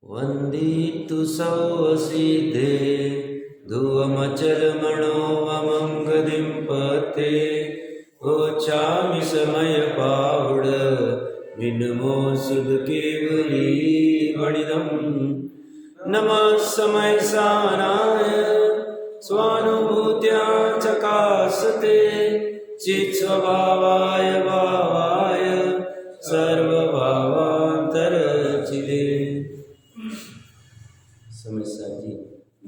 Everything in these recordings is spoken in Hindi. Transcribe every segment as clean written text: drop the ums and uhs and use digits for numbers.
वन्दितु सौसिद्धे धुवमचलमणोवमं गतिं पते ओचामि समय पावड विनमो सुध केवली वणिदं नमः समय सानाय स्वानुभूत्या चकासते चित् स्वभावाय भावाय सर्वभावांतरचिदे। समस्या जी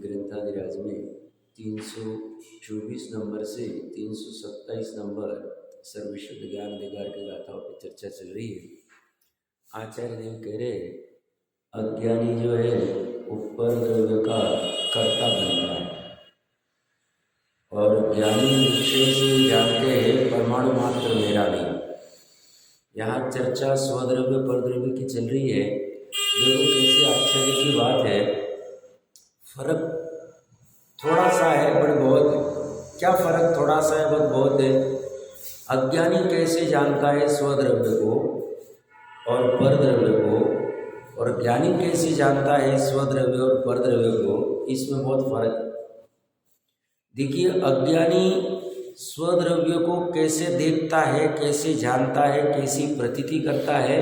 ग्रंथादिराज में 324 नंबर से 327 नंबर सर्वशुद्ध ज्ञान अधिकार के गाथाओं पर चर्चा चल रही है। आचार्य देव कह रहे अज्ञानी जो है ऊपर द्रव्य का कर्ता बनता है और ज्ञानी विषय से जानते हैं परमाणु मात्र मेरा नहीं। यहाँ चर्चा स्वद्रव्य परद्रव्य की चल रही है। देखो कैसी आश्चर्य की बात है, फर्क थोड़ा सा है बट बहुत है। क्या फर्क थोड़ा सा है बट बहुत है? अज्ञानी कैसे जानता है स्वद्रव्य को और परद्रव्य को, और ज्ञानी कैसे जानता है स्वद्रव्य और परद्रव्य को, इसमें बहुत फर्क है। देखिए अज्ञानी स्वद्रव्य को कैसे देखता है, कैसे जानता है, कैसी प्रतीति करता है,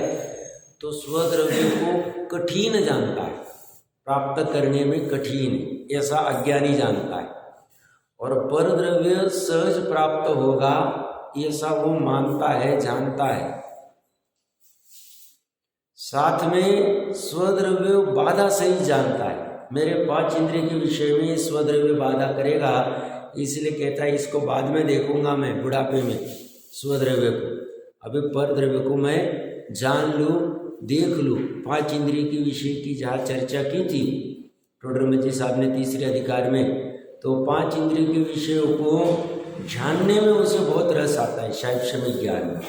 तो स्वद्रव्य को कठिन जानता है, प्राप्त करने में कठिन, ऐसा अज्ञानी जानता है। और परद्रव्य सहज प्राप्त होगा ऐसा वो मानता है, जानता है। साथ में स्वद्रव्य बाधा सही जानता है। मेरे 5 इंद्रिय के विषय में स्वद्रव्य बाधा करेगा, इसलिए कहता है इसको बाद में देखूंगा मैं बुढ़ापे में स्वद्रव्य को, अभी परद्रव्य को मैं जान लूँ, देख लूँ। 5 इंद्रिय के विषय की जहाँ चर्चा की थी टोडरमल साहब ने तीसरे अधिकार में, तो 5 इंद्रिय के विषयों को जानने में उसे बहुत रस आता है शैक्षणिक ज्ञान में,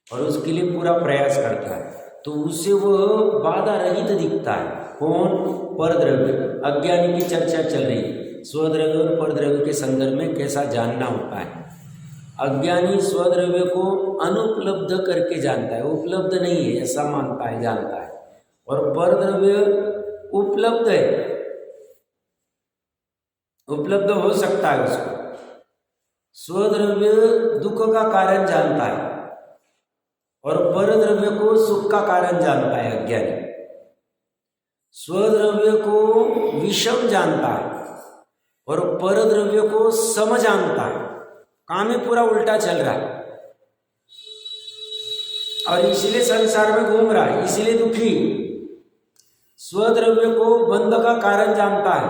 और उसके लिए पूरा प्रयास करता है, तो उसे वह बाधा रहित दिखता है। कौन? परद्रव्य। अज्ञानी की चर्चा चल रही है स्वद्रव्य और परद्रव्य के संदर्भ में कैसा जानना होता है। अज्ञानी स्वद्रव्य को अनुपलब्ध करके जानता है, उपलब्ध नहीं है ऐसा मानता है, जानता है। और परद्रव्य उपलब्ध है, उपलब्ध हो सकता है उसको। स्वद्रव्य दुख का कारण जानता है और परद्रव्य को सुख का कारण जानता है अज्ञानी। स्वद्रव्य को विषम जानता है और परद्रव्य को सम जानता है। काम ही पूरा उल्टा चल रहा है और इसलिए संसार में घूम रहा है, इसलिए दुखी। स्वद्रव्य को बंध का कारण जानता है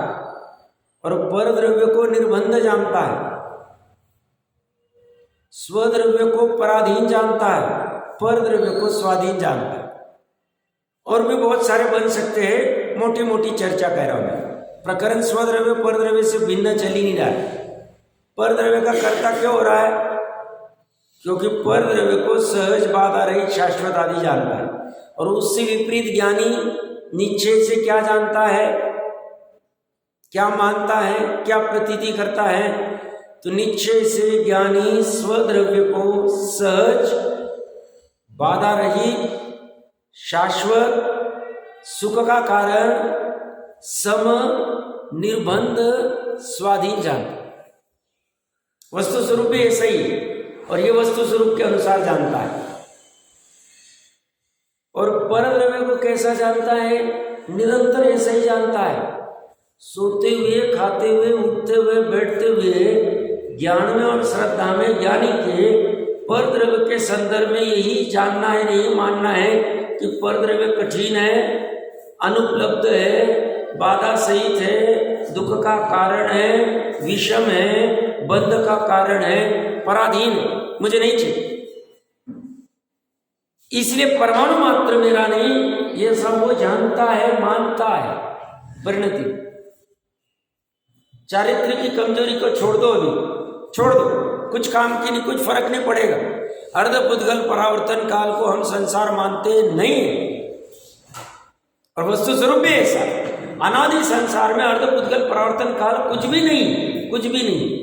और परद्रव्य को निर्बंध जानता है। स्वद्रव्य को पराधीन जानता है, परद्रव्य को स्वाधीन जानता है। और भी बहुत सारे बन सकते हैं, मोटी मोटी चर्चा कर रहा हूं मैं। प्रकरण स्वद्रव्य परद्रव्य से भिन्न चल ही नहीं रहा है। परद्रव्य का कर्ता क्यों हो रहा है? क्योंकि परद्रव्य को सहज बाधा रहित शाश्वत आदि जानता है। और उससे विपरीत ज्ञानी निश्चय से क्या जानता है, क्या मानता है, क्या प्रतीति करता है? तो निश्चय से ज्ञानी स्वद्रव्य को सहज बाधा रहित शाश्वत सुख का कारण सम निर्बंध स्वाधीन जानता। वस्तु स्वरूप भी ऐसा ही है और ये वस्तु स्वरूप के अनुसार जानता है। और परद्रव्य को कैसा जानता है? निरंतर ऐसा ही जानता है। सोते हुए, खाते हुए, उठते हुए, बैठते हुए ज्ञान में और श्रद्धा में ज्ञानी के परद्रव्य के संदर्भ में यही जानना है, नहीं मानना है कि परद्रव्य कठिन है, अनुपलब्ध है, बाधा सहित है, दुख का कारण है, विषम है, बंध का कारण है, पराधीन, मुझे नहीं चाहिए। इसलिए परमाणु मात्र मेरा नहीं, ये सब वो जानता है, मानता है। परिणति, चारित्र की कमजोरी को छोड़ दो, अभी छोड़ दो, कुछ काम की नहीं, कुछ फर्क नहीं पड़ेगा। अर्धपुद्गल परावर्तन काल को हम संसार मानते नहीं, और वस्तु स्वरूप भी ऐसा। अनादि संसार में अर्धपुद्गल परावर्तन काल कुछ भी नहीं, कुछ भी नहीं।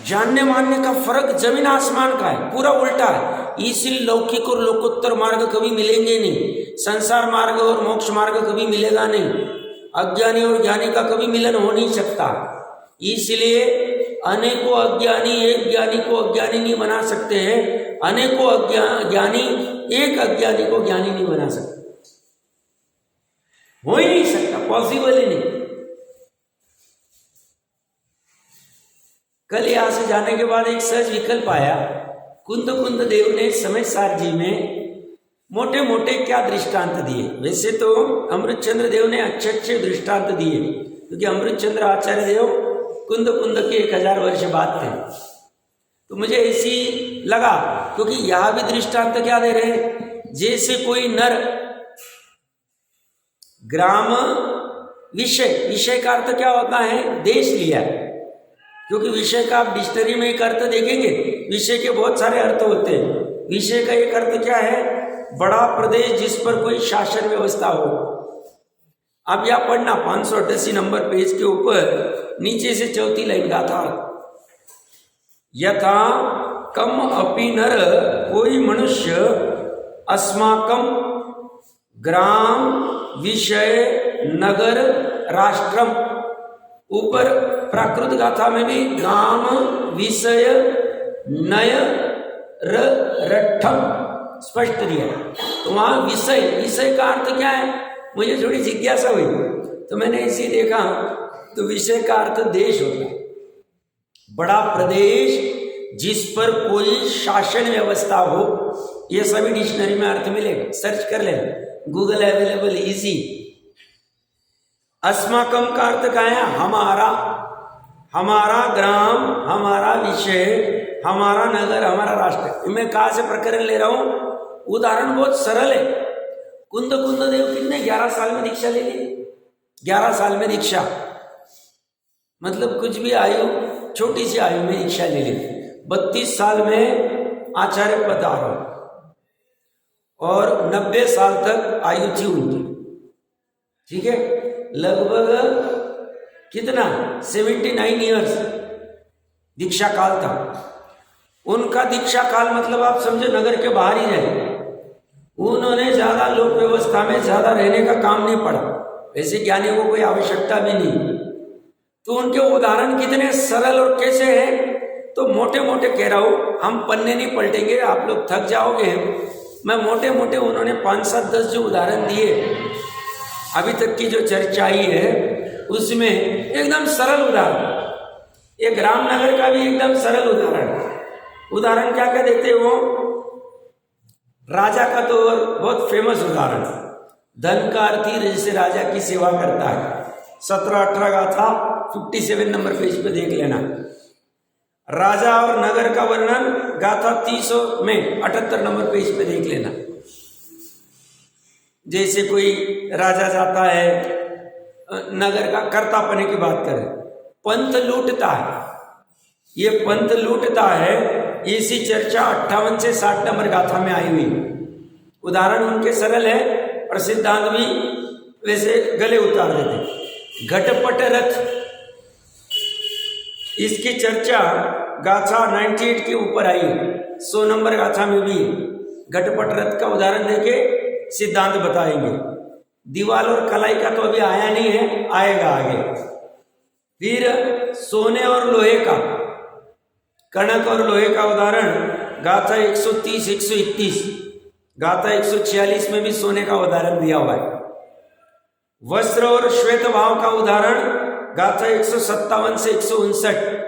जानने मानने का फर्क जमीन आसमान का है, पूरा उल्टा है। इसलिए लौकिक और लोकोत्तर मार्ग कभी मिलेंगे नहीं, संसार मार्ग और मोक्ष मार्ग कभी मिलेगा नहीं, अज्ञानी और ज्ञानी का कभी मिलन हो नहीं सकता। इसलिए अनेकों अज्ञानी एक ज्ञानी को अज्ञानी नहीं बना सकते हैं, अनेकों ज्ञानी एक अज्ञानी को ज्ञानी नहीं बना सकते, हो ही नहीं सकता, पॉसिबल ही नहीं। कल यहां से जाने के बाद एक सहज विकल्प आया, कुंद देव ने समय सार जी में मोटे मोटे क्या दृष्टांत दिए। वैसे तो अमृतचंद्र देव ने अच्छे अच्छे दृष्टांत दिए, क्योंकि अमृतचंद्र आचार्य देव कुंद के 1000 वर्ष बाद थे, तो मुझे ऐसी लगा, क्योंकि यहां भी दृष्टांत क्या दे रहे हैं, जैसे कोई नर ग्राम विषय का अर्थ क्या होता है, देश लिया, क्योंकि विषय का आप डिक्शनरी में एक अर्थ देखेंगे, विषय के बहुत सारे अर्थ होते हैं। विषय का एक अर्थ क्या है, बड़ा प्रदेश जिस पर कोई शासन व्यवस्था हो। आप यहां पढ़ना 588 नंबर पेज के ऊपर नीचे से चौथी लाइन का था, यथा कम अपि नर, कोई मनुष्य अस्माकम ग्राम विषय नगर राष्ट्रम, ऊपर प्राकृत गाथा में भी ग्राम विषय नय रठम स्पष्ट दिया, तो वहां विषय का अर्थ क्या है, मुझे थोड़ी जिज्ञासा हुई, तो मैंने इसी देखा, तो विषय का अर्थ देश होता है, बड़ा प्रदेश जिस पर कोई शासन व्यवस्था हो, ये सभी डिक्शनरी में अर्थ मिलेगा, सर्च कर लेना, गूगल अवेलेबल इजी। अस्माकम का अर्थ क्या है, हमारा ग्राम, हमारा विषय, हमारा नगर, हमारा राष्ट्र। मैं कहां से प्रकरण ले रहा हूं, उदाहरण बहुत सरल है। कुंद देव कितने 11 साल में दीक्षा ले ली, 11 साल में दीक्षा, मतलब कुछ भी आयु, छोटी सी आयु में दीक्षा ले ली। 32 साल में आचार्य पद आ रहा, और 90 साल तक आयु थी उनकी, ठीक है, लगभग कितना 79 ईयर्स दीक्षा काल था उनका। दीक्षा काल मतलब आप समझो नगर के बाहर ही रहे, उन्होंने ज्यादा लोक व्यवस्था में ज्यादा रहने का काम नहीं पड़ा, वैसे ज्ञानियों को कोई आवश्यकता भी नहीं। तो उनके उदाहरण कितने सरल और कैसे हैं, तो मोटे मोटे कह रहा हूं, हम पन्ने नहीं पलटेंगे, आप लोग थक जाओगे। मैं मोटे मोटे उन्होंने 5, 7, 10 जो उदाहरण दिए अभी तक की जो चर्चा आई है, उसमें एकदम सरल उदाहरण, एक रामनगर का भी एकदम सरल उदाहरण क्या क्या देते हो, राजा का तो बहुत फेमस उदाहरण, धन का अर्थी जैसे राजा की सेवा करता है, 17-18 गाथा 57 नंबर पेज पे देख लेना। राजा और नगर का वर्णन गाथा 300 में 78 नंबर पेज पे देख लेना। जैसे कोई राजा जाता है, नगर का कर्तापने की बात करें, पंथ लूटता है, ये पंथ लूटता है, इसी चर्चा 58 से 60 नंबर गाथा में आई हुई। उदाहरण उनके सरल है और सिद्धांत भी वैसे गले उतार देते। घटपट रथ, इसकी चर्चा गाथा 98 के ऊपर आई, 100 नंबर गाथा में भी घटपट रथ का उदाहरण देके सिद्धांत बताएंगे। दीवाल और कलाई का तो अभी आया नहीं है, आएगा आगे। फिर सोने और लोहे का, कणक और लोहे का उदाहरण गाथा 130, 131, गाथा 146 में भी सोने का उदाहरण दिया हुआ है। वस्त्र और श्वेत भाव का उदाहरण गाथा 157 से 159।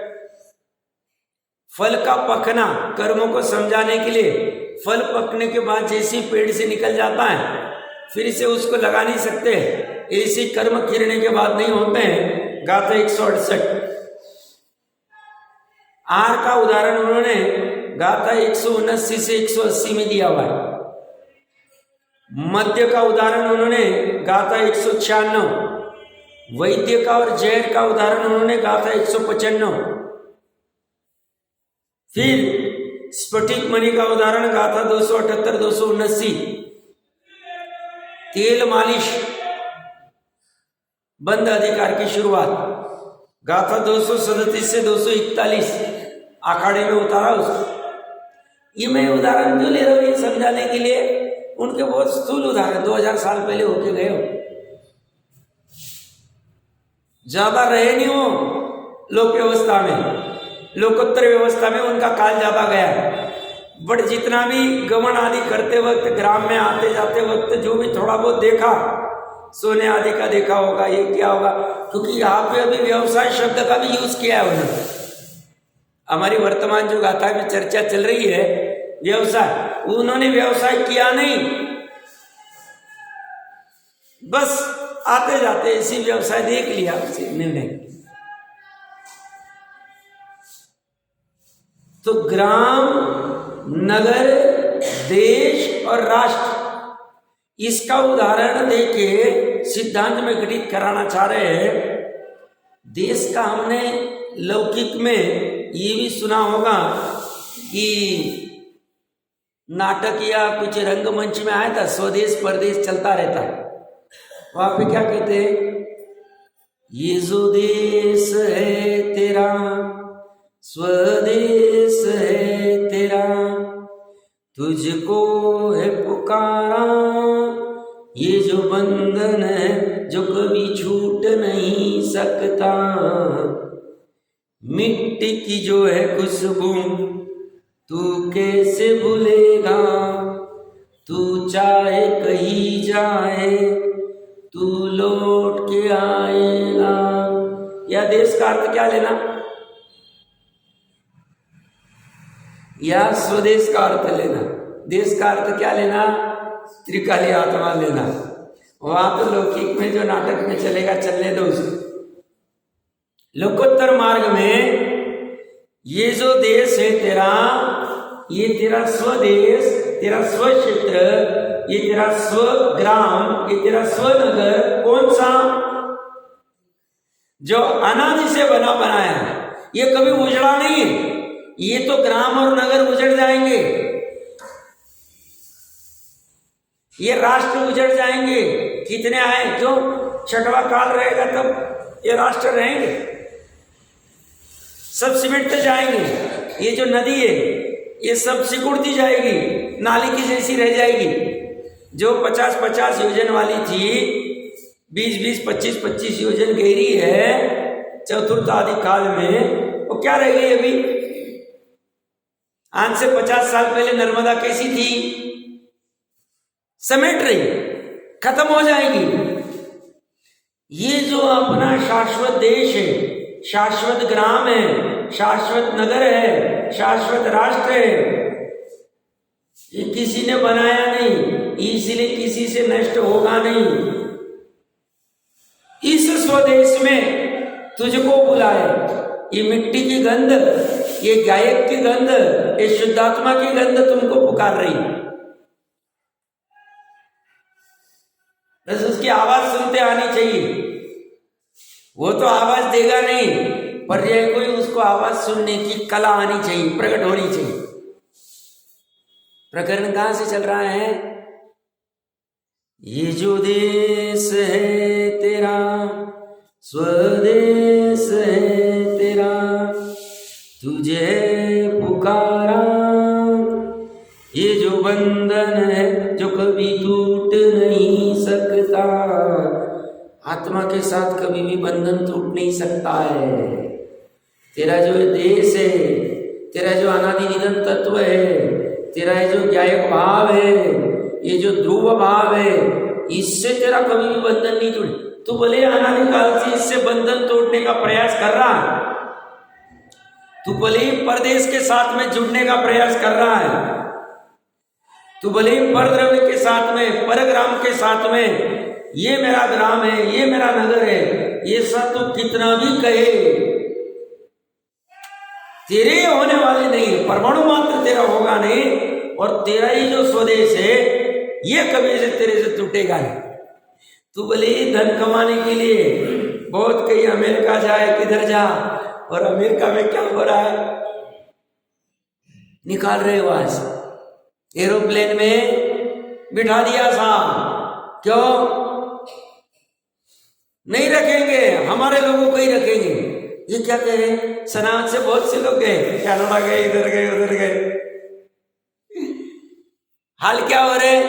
फल का पकना, कर्मों को समझाने के लिए, फल पकने के बाद जैसे पेड़ से निकल जाता है फिर से उसको लगा नहीं सकते, ऐसे कर्म गिरने के बाद नहीं होते हैं, गाथा 168। आर का उदाहरण उन्होंने गाथा 179 से 180 में दिया हुआ है। मध्य का उदाहरण उन्होंने गाथा 196, वैद्य का और जैर का उदाहरण उन्होंने गाथा 195, फिर स्फटिक मणि का उदाहरण गाथा 278, 279, तेल मालिश बंद अधिकार की शुरुआत गाथा 237 से 241, अखाड़े में उतारा उसको। ये मैं उदाहरण क्यों ले रहा हूँ? ये समझाने के लिए, उनके बहुत स्थूल उदाहरण 2000 साल पहले होके गए हो, ज्यादा रहे नहीं हो लोक व्यवस्था में, लोकोत्तर व्यवस्था में उनका काल ज्यादा गया है। बट जितना भी गमन आदि करते वक्त, ग्राम में आते जाते वक्त जो भी थोड़ा बहुत देखा, सोने आदि का देखा होगा, ये क्या होगा, क्योंकि यहाँ पे अभी व्यवसाय शब्द का भी यूज किया है उन्होंने। हमारी वर्तमान जो गाथा में चर्चा चल रही है व्यवसाय, उन्होंने व्यवसाय किया नहीं, बस आते जाते इसी व्यवसाय देख लिया, उसी निर्णय। तो ग्राम, नगर, देश और राष्ट्र, इसका उदाहरण देके सिद्धांत में घटित कराना चाह रहे हैं। देश का हमने लौकिक में ये भी सुना होगा कि नाटक या कुछ रंगमंच में आया था, स्वदेश परदेश चलता रहता है। वहां पे क्या कहते हैं? ये जो देश है तेरा, स्वदेश है तेरा, तुझको है पुकारा, ये जो बंधन है जो कभी छूट नहीं सकता, मिट्टी की जो है खुशबू तू कैसे भूलेगा, तू चाहे कहीं जाए तू लौट के आएगा। या देश का अर्थ क्या लेना, या स्वदेश का अर्थ लेना। देश का अर्थ क्या लेना? त्रिकाली आत्मा लेना। वहां तो लौकिक में जो नाटक में चलेगा चलने दो उसे। लोकोत्तर मार्ग में ये जो देश है तेरा, ये तेरा स्वदेश, तेरा स्व क्षेत्र, ये तेरा स्व ग्राम, ये तेरा स्व नगर, कौन सा? जो अनादि से बना बनाया है, ये कभी उजड़ा नहीं है। ये तो ग्राम और नगर उजड़ जाएंगे, ये राष्ट्र उजड़ जाएंगे, कितने आए, क्यों? छठवां काल रहेगा तब ये राष्ट्र रहेंगे, सब सिमटते जाएंगे। ये जो नदी है ये सब सिकुड़ती जाएगी, नाली की जैसी रह जाएगी। जो 50-50 योजन वाली थी, 20-20, 25-25 योजन गहरी है चतुर्थ आदि काल में, वो क्या रह गई अभी? आज से 50 साल पहले नर्मदा कैसी थी? समेट रही, खत्म हो जाएगी। ये जो अपना शाश्वत देश है, शाश्वत ग्राम है, शाश्वत नगर है, शाश्वत राष्ट्र है, ये किसी ने बनाया नहीं, इसलिए किसी से नष्ट होगा नहीं। इस स्वदेश में तुझको बुलाए, ये मिट्टी की गंध, ये गायक की गंध, ये शुद्धात्मा की गंध तुमको पुकार रही। बस उसकी आवाज सुनते आनी चाहिए। वो तो आवाज देगा नहीं, पर यह कोई उसको आवाज सुनने की कला आनी चाहिए, प्रकट होनी चाहिए। प्रकरण कहां से चल रहा है? ये जो देश है तेरा, स्वदेश है तेरा, तुझे पुकारा, ये जो बंधन है जो कभी टूट नहीं सकता। आत्मा के साथ कभी भी बंधन टूट नहीं सकता है। तेरा जो देश है, तेरा जो अनादि निधन तत्व है, तेरा ये जो ज्ञायक भाव है, ये जो ध्रुव भाव है, इससे तेरा कभी भी बंधन नहीं टूटे। तू भले अनादि काल से इससे बंधन तोड़ने का प्रयास कर रहा है, तू भले ही परदेश के साथ में जुड़ने का प्रयास कर रहा है, तू भले ही परद्रव्य के साथ में, परग्राम के साथ में, ये मेरा ग्राम है, ये मेरा नगर है, ये सब तू कितना भी कहे, तेरे होने वाले नहीं है। परमाणु मात्र तेरा होगा नहीं, और तेरा ही जो स्वदेश है ये कभी से तेरे से टूटेगा नहीं। तू भले ही धन कमाने के लिए बहुत कहीं अमेरिका जाए, किधर जा, और अमेरिका में क्या हो रहा है? निकाल रहे हो आज एरोप्लेन में बिठा दिया साहब, क्यों नहीं रखेंगे? हमारे लोगों को ही रखेंगे। ये क्या कह रहे हैं? सनातन से बहुत से लोग गए, कनाडा गए, इधर गए, उधर गए, हाल क्या हो रहे,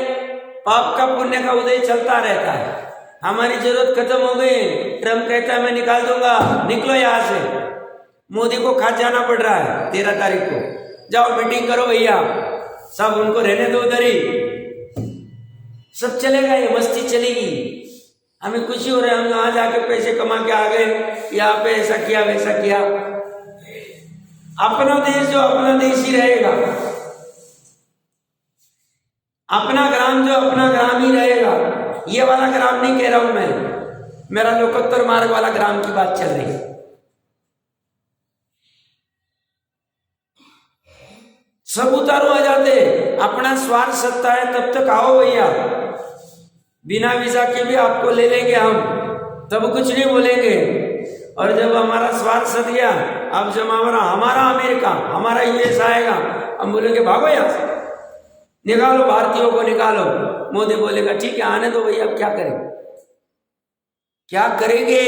पाप का पुण्य का उदय चलता रहता है। हमारी जरूरत खत्म हो गई, ट्रम्प कहता है मैं निकाल दूंगा, निकलो यहां से। मोदी को खाद जाना पड़ रहा है 13 तारीख को, जाओ मीटिंग करो भैया, सब उनको रहने दो उधर ही, सब चलेगा, ये मस्ती चलेगी। हमें खुशी हो रहा है, हम वहां जाके पैसे कमा के आ गए, यहाँ पे ऐसा किया वैसा किया। अपना देश जो अपना देश ही रहेगा, अपना ग्राम जो अपना ग्राम ही रहेगा। ये वाला ग्राम नहीं कह रहा हूं मैं, मेरा लोकोत्तर मार्ग वाला ग्राम की बात चल रही है। सब उतारो आ जाते, अपना स्वार्थ सत्ता है तब तक आओ भैया, बिना वीजा के भी आपको ले लेंगे हम, तब कुछ नहीं बोलेंगे। और जब हमारा स्वार्थ सत गया, अब जब हमारा अमेरिका, हमारा यूएस आएगा, हम बोलेंगे भागो यहां से, निकालो भारतीयों को निकालो। मोदी बोलेगा ठीक है आने दो भैया, अब क्या करेंगे, क्या करेंगे,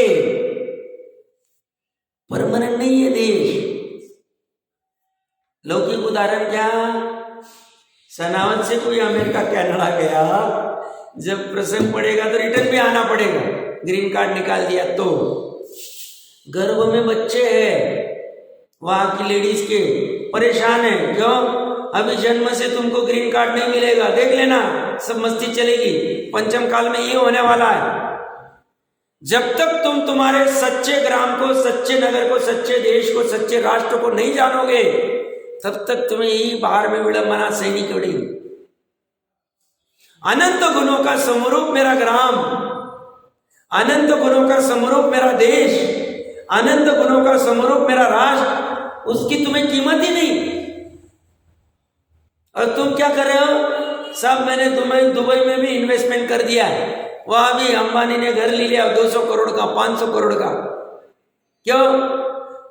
परमानेंट नहीं है देश। लौकिक उदाहरण क्या, सनावत से कोई अमेरिका कनाडा गया, जब प्रसंग पड़ेगा तो रिटर्न भी आना पड़ेगा, ग्रीन कार्ड निकाल दिया तो। गर्भ में बच्चे हैं, वहां की लेडीज के परेशान है, क्यों, अभी जन्म से तुमको ग्रीन कार्ड नहीं मिलेगा, देख लेना सब मस्ती चलेगी, पंचम काल में ये होने वाला है। जब तक तुम तुम्हारे सच्चे ग्राम को, सच्चे नगर को, सच्चे देश को, सच्चे राष्ट्र को नहीं जानोगे, तब तक तुम्हें यही बाहर में विडंबना सहनी पड़ेगी। अनंत गुणों का समरूप मेरा ग्राम, अनंत गुणों का समरूप मेरा देश, अनंत गुणों का समरूप मेरा राष्ट्र, उसकी तुम्हें कीमत ही नहीं। और तुम क्या कर रहे हो, सब मैंने तुम्हें दुबई में भी इन्वेस्टमेंट कर दिया है, वहां भी अंबानी ने घर ले लिया 200 करोड़ का, 500 करोड़ का। क्यों,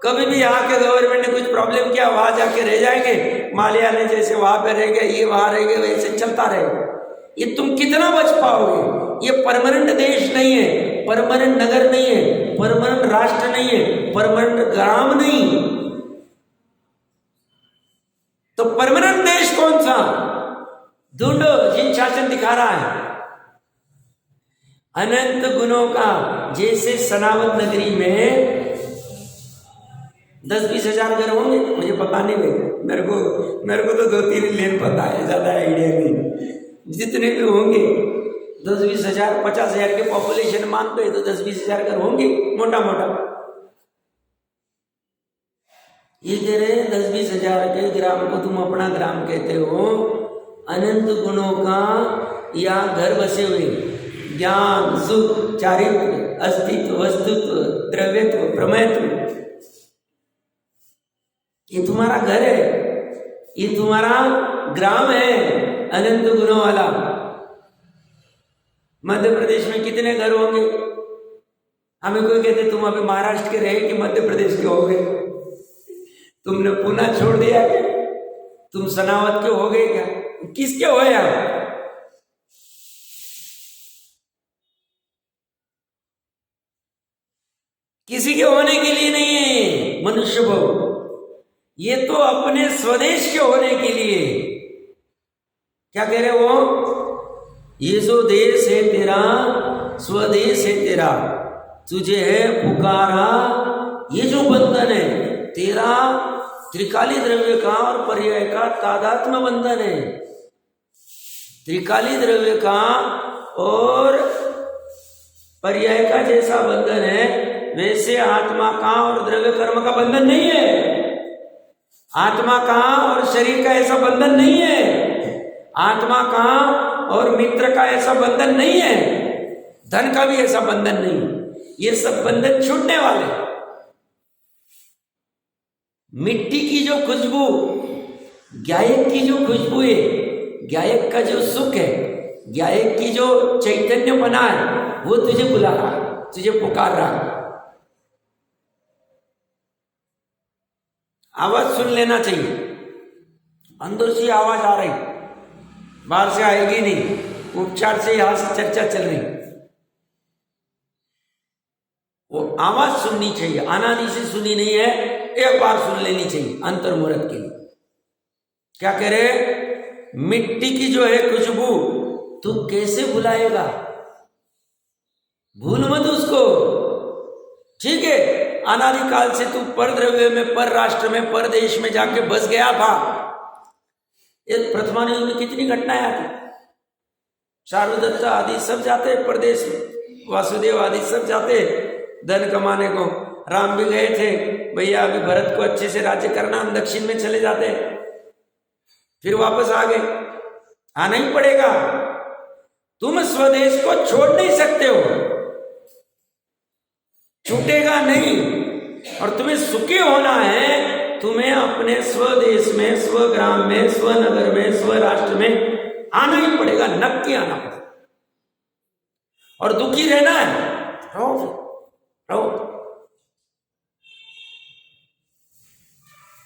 कभी भी यहाँ के गवर्नमेंट ने कुछ प्रॉब्लम किया, वहां जाके रह जाएंगे, मालिया ने जैसे वहां पे रह गए, ये वहां रह गए, वैसे चलता रहेगा। ये तुम कितना बच पाओगे, ये परमानेंट देश नहीं है, परमानेंट नगर नहीं है, परमानेंट राष्ट्र नहीं है, परमानेंट ग्राम नहीं। तो परमानेंट देश कौन सा, ढूंढो, जिन शासन दिखा रहा है अनंत गुणों का। जैसे सनावत नगरी में 10-20 हजार घर होंगे, मुझे पता नहीं भाई, मेरे को तो 2-3 लेन पता है, ज्यादा आइडिया नहीं। जितने भी होंगे 10-20 हजार, 50 हजार के पॉपुलेशन मानते हैं तो 10-20 हजार घर होंगे मोटा मोटा। ये कह रहे हैं 10-20 हजार के ग्राम को तुम अपना ग्राम कहते हो, अनंत गुणों का यहाँ घर बसे हुए, ज्ञान, सुख, चारित्र, अस्तित्व, वस्तुत्व, द्रव्यत्व, प्रमेयत्व, ये तुम्हारा घर है, ये तुम्हारा ग्राम है, अनंत गुणों वाला। मध्य प्रदेश में कितने घर होंगे, हमें कोई कहते तुम अभी महाराष्ट्र के रहे कि मध्य प्रदेश के हो गए, तुमने पुणे छोड़ दिया क्या, तुम सनावत के हो गए क्या, किसके हो यार। किसी के होने के लिए नहीं है मनुष्य भव, ये तो अपने स्वदेश के होने के लिए। क्या कह रहे वो, ये जो देश है तेरा, स्वदेश है तेरा, तुझे है पुकारा, ये जो बंधन है तेरा, त्रिकाली द्रव्य का और पर्याय का तादात्म्य बंधन है। त्रिकाली द्रव्य का और पर्याय का जैसा बंधन है, वैसे आत्मा का और द्रव्य कर्म का बंधन नहीं है। आत्मा का और शरीर का ऐसा बंधन नहीं है, आत्मा का और मित्र का ऐसा बंधन नहीं है, धन का भी ऐसा बंधन नहीं। ये सब बंधन छूटने वाले। मिट्टी की जो खुशबू, गायक की जो खुशबू है, गायक का जो सुख है, गायक की जो चैतन्य बना है, वो तुझे बुला रहा है, तुझे पुकार रहा है। आवाज सुन लेना चाहिए, अंदर से आवाज आ रही, बाहर से आएगी नहीं, उपचार से यहां से चर्चा चल रही, वो आवाज सुननी चाहिए, अनादि से सुनी नहीं है, एक बार सुन लेनी चाहिए अंतर्मुहूर्त के लिए। क्या कह रहे, मिट्टी की जो है खुशबू तू कैसे भुलाएगा? भूल मत उसको, ठीक है। अनादिकाल से तू पर द्रव्य में, पर राष्ट्र में, पर देश में जाके बस गया था। एक प्रथमानुग में कितनी घटनाएं आती, शार्दूल आदि सब जाते परदेश में, वासुदेव आदि सब जाते धन कमाने को। राम भी गए थे, भैया अभी भरत को अच्छे से राज्य करना, हम दक्षिण में चले जाते, फिर वापस आ गए। आना ही पड़ेगा, तुम स्वदेश को छोड़ नहीं सकते हो, छूटेगा नहीं। और तुम्हें सुखी होना है, तुम्हें अपने स्वदेश में, स्वग्राम में, स्वनगर में, स्वराष्ट्र में आना ही पड़ेगा, नक्की आना पड़ेगा। और दुखी रहना है, रहो।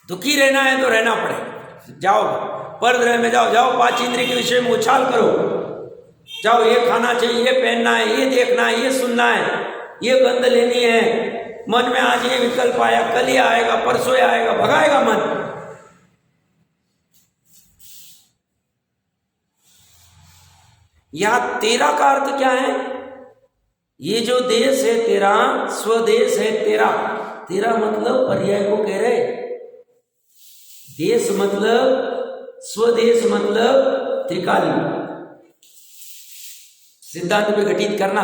दुखी रहना है तो रहना पड़ेगा। जाओ परद्रव्य में जाओ 5 इंद्रिय के विषय में उछाल करो, जाओ ये खाना चाहिए, ये पहनना है, ये देखना है, ये सुनना है, ये गंध लेनी है। मन में आज ये विकल्प आया, कल ये आएगा, परसों ये आएगा, भगाएगा मन। यहां तेरा का अर्थ क्या है? ये जो देश है तेरा, स्वदेश है तेरा। तेरा मतलब पर्याय को कह रहे, देश मतलब, स्वदेश मतलब त्रिकाली, सिद्धांत में घटित करना।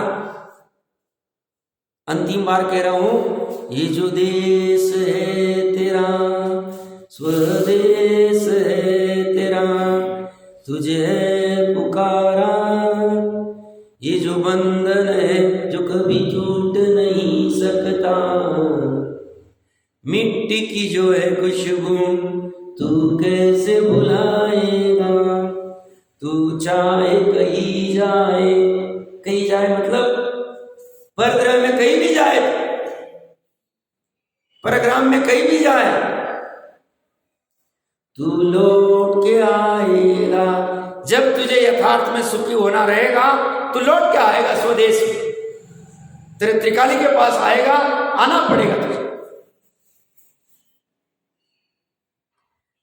अंतिम बार कह रहा हूं, ये जो देश है तेरा, स्वदेश है तेरा, तुझे है पुकारा। ये जो बंधन है जो कभी टूट नहीं सकता, मिट्टी की जो है खुशबू तू कैसे भुलाएगा? तू चाहे कहीं जाए मतलब परद्रव्य में कहीं भी जाए, परग्राम में कहीं भी जाए, तू लौट के आएगा। जब तुझे यथार्थ में सुखी होना रहेगा, तू लौट के आएगा स्वदेश में, तेरे त्रिकाली के पास आएगा, आना पड़ेगा तुझे।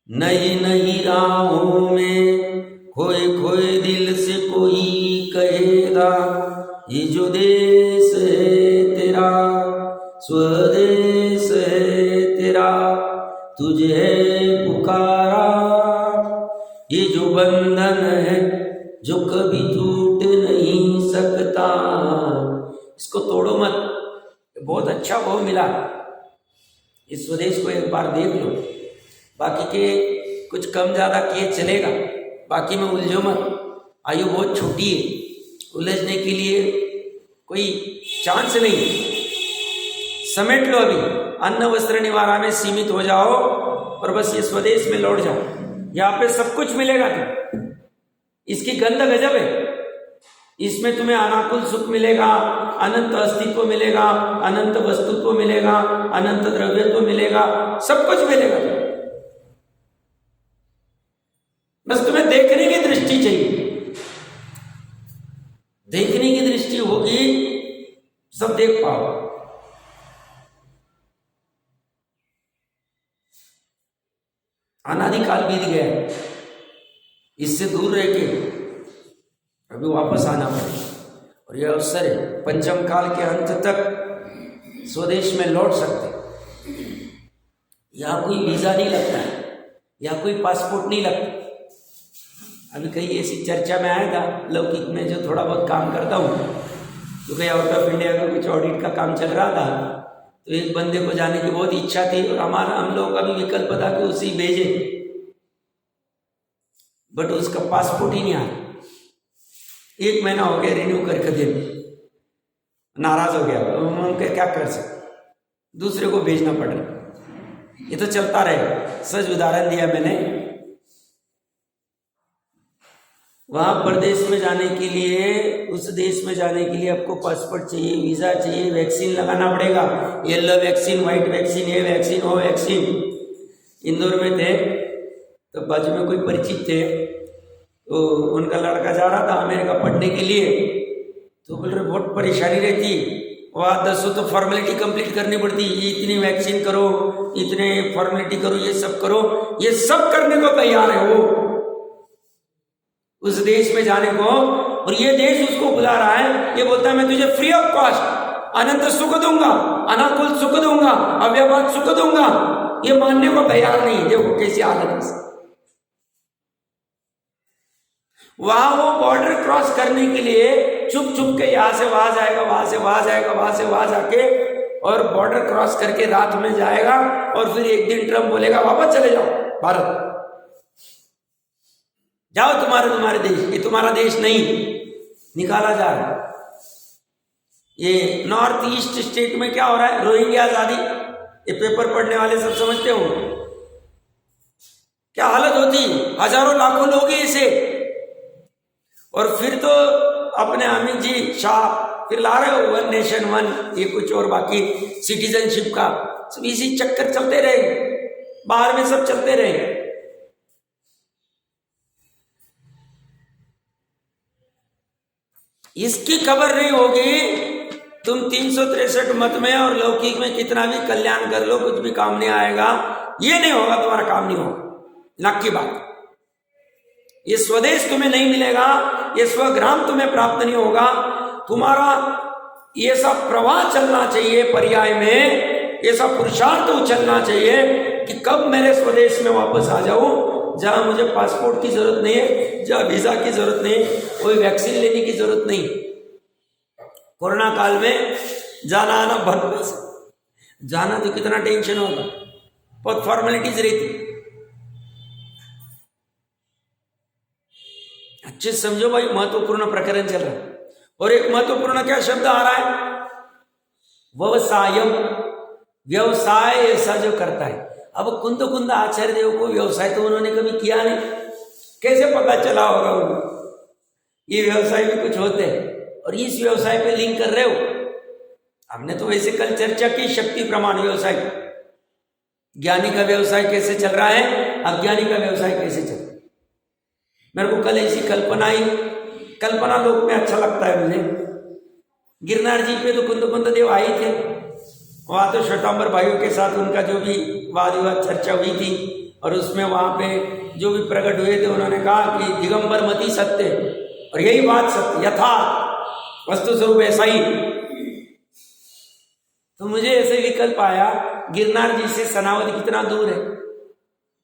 नई राहों में खोए दिल से कोई कहेगा, ये जो देश है तेरा, स्वदेश है तेरा, तुझे है पुकारा। ये जो बंधन है जो कभी टूट नहीं सकता, इसको तोड़ो मत। बहुत अच्छा वो मिला, इस स्वदेश को एक बार देख लो, बाकी के कुछ कम ज़्यादा किए चलेगा, बाकी में उलझो मत। आयु बहुत छोटी है, उलझने के लिए कोई चांस नहीं। समेट लो, अभी अन्न वस्त्र निवारा में सीमित हो जाओ और बस ये स्वदेश में लौट जाओ। यहाँ पे सब कुछ मिलेगा तुम्हें, इसकी गंध गजब है। इसमें तुम्हें अनाकुल सुख मिलेगा, अनंत अस्तित्व मिलेगा, अनंत वस्तुत्व मिलेगा, अनंत द्रव्यत्व मिलेगा, सब कुछ मिलेगा। बस तुम्हें देखने की दृष्टि चाहिए, देखने की दृष्टि होगी, सब देख पाओ। अनादिकाल बीत गया, इससे दूर रह के अभी वापस आना पड़ेगा। और यह अवसर है, पंचम काल के अंत तक स्वदेश में लौट सकते। यहाँ कोई वीजा नहीं लगता है, यहाँ कोई पासपोर्ट नहीं लगता। अभी कहीं ऐसी चर्चा में आया था, लौकिक में जो थोड़ा बहुत काम करता हूँ, तो कहीं आउट ऑफ इंडिया का कुछ ऑडिट का काम चल रहा था, तो एक बंदे को जाने की बहुत इच्छा थी और हम लोगों का भी विकल्प था कि उसी भेजे, बट उसका पासपोर्ट ही नहीं आया। 1 महीना हो गया रिन्यू करके दे, नाराज हो गया। हम क्या कर सकते, दूसरे को भेजना पड़ रहा। ये तो चलता रहे। सच उदाहरण दिया मैंने, वहां प्रदेश में जाने के लिए, उस देश में जाने के लिए आपको पासपोर्ट चाहिए, वीजा चाहिए, वैक्सीन लगाना पड़ेगा, येलो वैक्सीन, व्हाइट वैक्सीन, ये वैक्सीन, वो वैक्सीन। इंदौर में थे तो बाजू में कोई परिचित थे, तो उनका लड़का जा रहा था अमेरिका पढ़ने के लिए, तो बोल रहे बहुत परेशानी रहती, वहाँ 10 तो फॉर्मेलिटी कंप्लीट करनी पड़ती, ये इतनी वैक्सीन करो, इतने फॉर्मेलिटी करो, ये सब करो, ये सब करने को तैयार है वो। उस देश में जाने को, और ये देश उसको बुला रहा है। ये बोलता है मैं तुझे फ्री ऑफ कॉस्ट अनंत सुख दूंगा, अनाकुल सुख दूंगा, अव्यवहार सुख दूंगा। ये मानने को तैयार नहीं। देखो कैसी हालत है। वहां वो बॉर्डर क्रॉस करने के लिए चुप चुप के यहां से वहां जाएगा, वहां से वहां जाएगा, वहां से वहां जाके और बॉर्डर क्रॉस करके रात में जाएगा, और फिर एक दिन ट्रम्प बोलेगा वापस चले जाओ भारत, जाओ तुम्हारे देश, ये तुम्हारा देश नहीं। निकाला जा रहा है। ये नॉर्थ ईस्ट स्टेट में क्या हो रहा है, रोहिंग्या आजादी, ये पेपर पढ़ने वाले सब समझते हो क्या हालत होती, हजारों लाखों लोग हैं इसे। और फिर तो अपने अमित जी शाह फिर ला रहे हो 1 नेशन 1, ये कुछ और बाकी सिटीजनशिप का सब इसी चक्कर चलते रहे, बाहर में सब चलते रहे। इसकी खबर नहीं होगी, तुम 363 मत में और लौकिक में कितना भी कल्याण कर लो, कुछ भी काम नहीं आएगा। ये नहीं होगा, तुम्हारा काम नहीं होगा, नक की बात। ये स्वदेश तुम्हें नहीं मिलेगा, ये स्वग्राम तुम्हें प्राप्त नहीं होगा। तुम्हारा ये सब प्रवाह चलना चाहिए, पर्याय में ये सब पुरुषार्थ उछलना चाहिए कि कब मेरे स्वदेश में वापस आ जाऊं, जहां मुझे पासपोर्ट की जरूरत नहीं है, जहां वीजा की जरूरत नहीं, कोई वैक्सीन लेने की जरूरत नहीं। कोरोना काल में जाना आना बंद, जाना तो कितना टेंशन होगा, बहुत फॉर्मेलिटीज रहती। अच्छे समझो भाई, महत्वपूर्ण प्रकरण चल रहा है। और एक महत्वपूर्ण क्या शब्द आ रहा है, व्यवसायम, व्यवसाय ऐसा जो करता है। अब कुंद आचार्य देव को व्यवसाय तो उन्होंने कभी किया नहीं, कैसे पता चला होगा उनको ये व्यवसाय भी कुछ होते हैं, और इस व्यवसाय पे लिंक कर रहे हो। हमने तो वैसे कल चर्चा की शक्ति प्रमाण व्यवसाय, ज्ञानी का व्यवसाय कैसे चल रहा है, अज्ञानी का व्यवसाय कैसे चल रहा है। मेरे को कल ऐसी कल्पना आई, कल्पना लोक में अच्छा लगता है मुझे। गिरनार जी पे तो कुंद देव आए थे, वहाँ तो श्वेतांबर भाइयों के साथ उनका जो भी वाद विवाद चर्चा हुई थी, और उसमें वहाँ पे जो भी प्रकट हुए थे उन्होंने कहा कि दिगंबर मति सत्य, और यही बात सत्य यथार्थ वस्तु स्वरूप ऐसा ही। तो मुझे ऐसे विकल्प आया, गिरनार जी से सनावद कितना दूर है,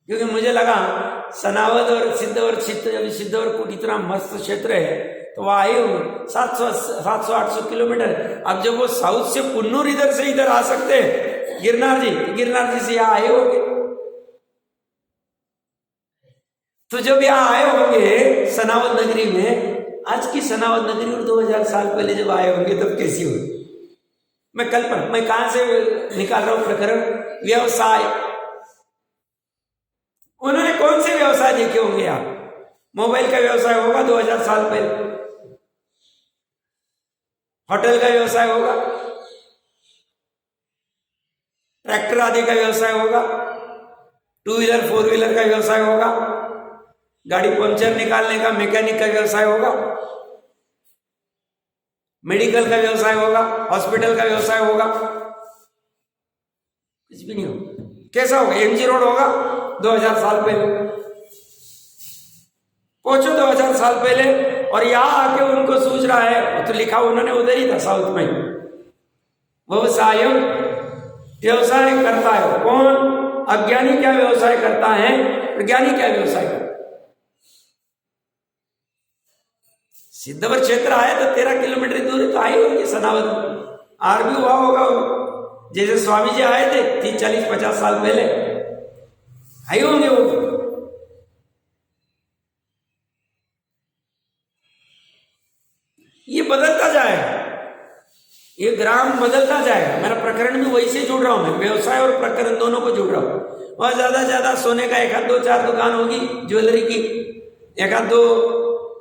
क्योंकि मुझे लगा सनावद और सिद्ध और कुट इतना मस्त क्षेत्र है, तो वह आए होंगे 700-800 किलोमीटर। अब जब वो साउथ से कुन्नूर इधर से इधर आ सकते हैं गिरनार जी से यहाँ आए होंगे, तो जब यहाँ आए होंगे सनावद नगरी में, आज की सनावद नगरी और 2000 साल पहले जब आए होंगे तब कैसी होगी। मैं कहां से निकाल रहा हूं प्रकरण, व्यवसाय। उन्होंने कौन से व्यवसाय देखे होंगे आप, मोबाइल का व्यवसाय होगा 2000 साल पहले, होटल का व्यवसाय होगा, ट्रैक्टर आदि का व्यवसाय होगा, 2 व्हीलर 4 व्हीलर का व्यवसाय होगा, गाड़ी पंचर निकालने का मैकेनिक का व्यवसाय होगा, मेडिकल का व्यवसाय होगा, हॉस्पिटल का व्यवसाय होगा, कुछ भी नहीं होगा। कैसा होगा, एमजी रोड होगा 2000 साल पहले। पहुंचो 2000 साल पहले, और यहां आके उनको सूझ रहा है, तो लिखा उन्होंने उधर ही था साउथ में, व्यवसाय व्यवसाय करता है कौन, अज्ञानी क्या व्यवसाय करता है, ज्ञानी क्या व्यवसाय करता है। सिद्धवर क्षेत्र आए तो 13 किलोमीटर दूर तो आए होंगे सनावद, आर भी हुआ होगा, जैसे स्वामी जी आए थे 30-40-50 साल पहले आए होंगे वो। ये बदलता जाएगा, ये ग्राम बदलता जाएगा। मेरा प्रकरण भी वही से जुड़ रहा हूं मैं, व्यवसाय और प्रकरण दोनों को जुड़ रहा हूं। वहां ज्यादा सोने का 1-2-4 दुकान होगी, ज्वेलरी की 1-2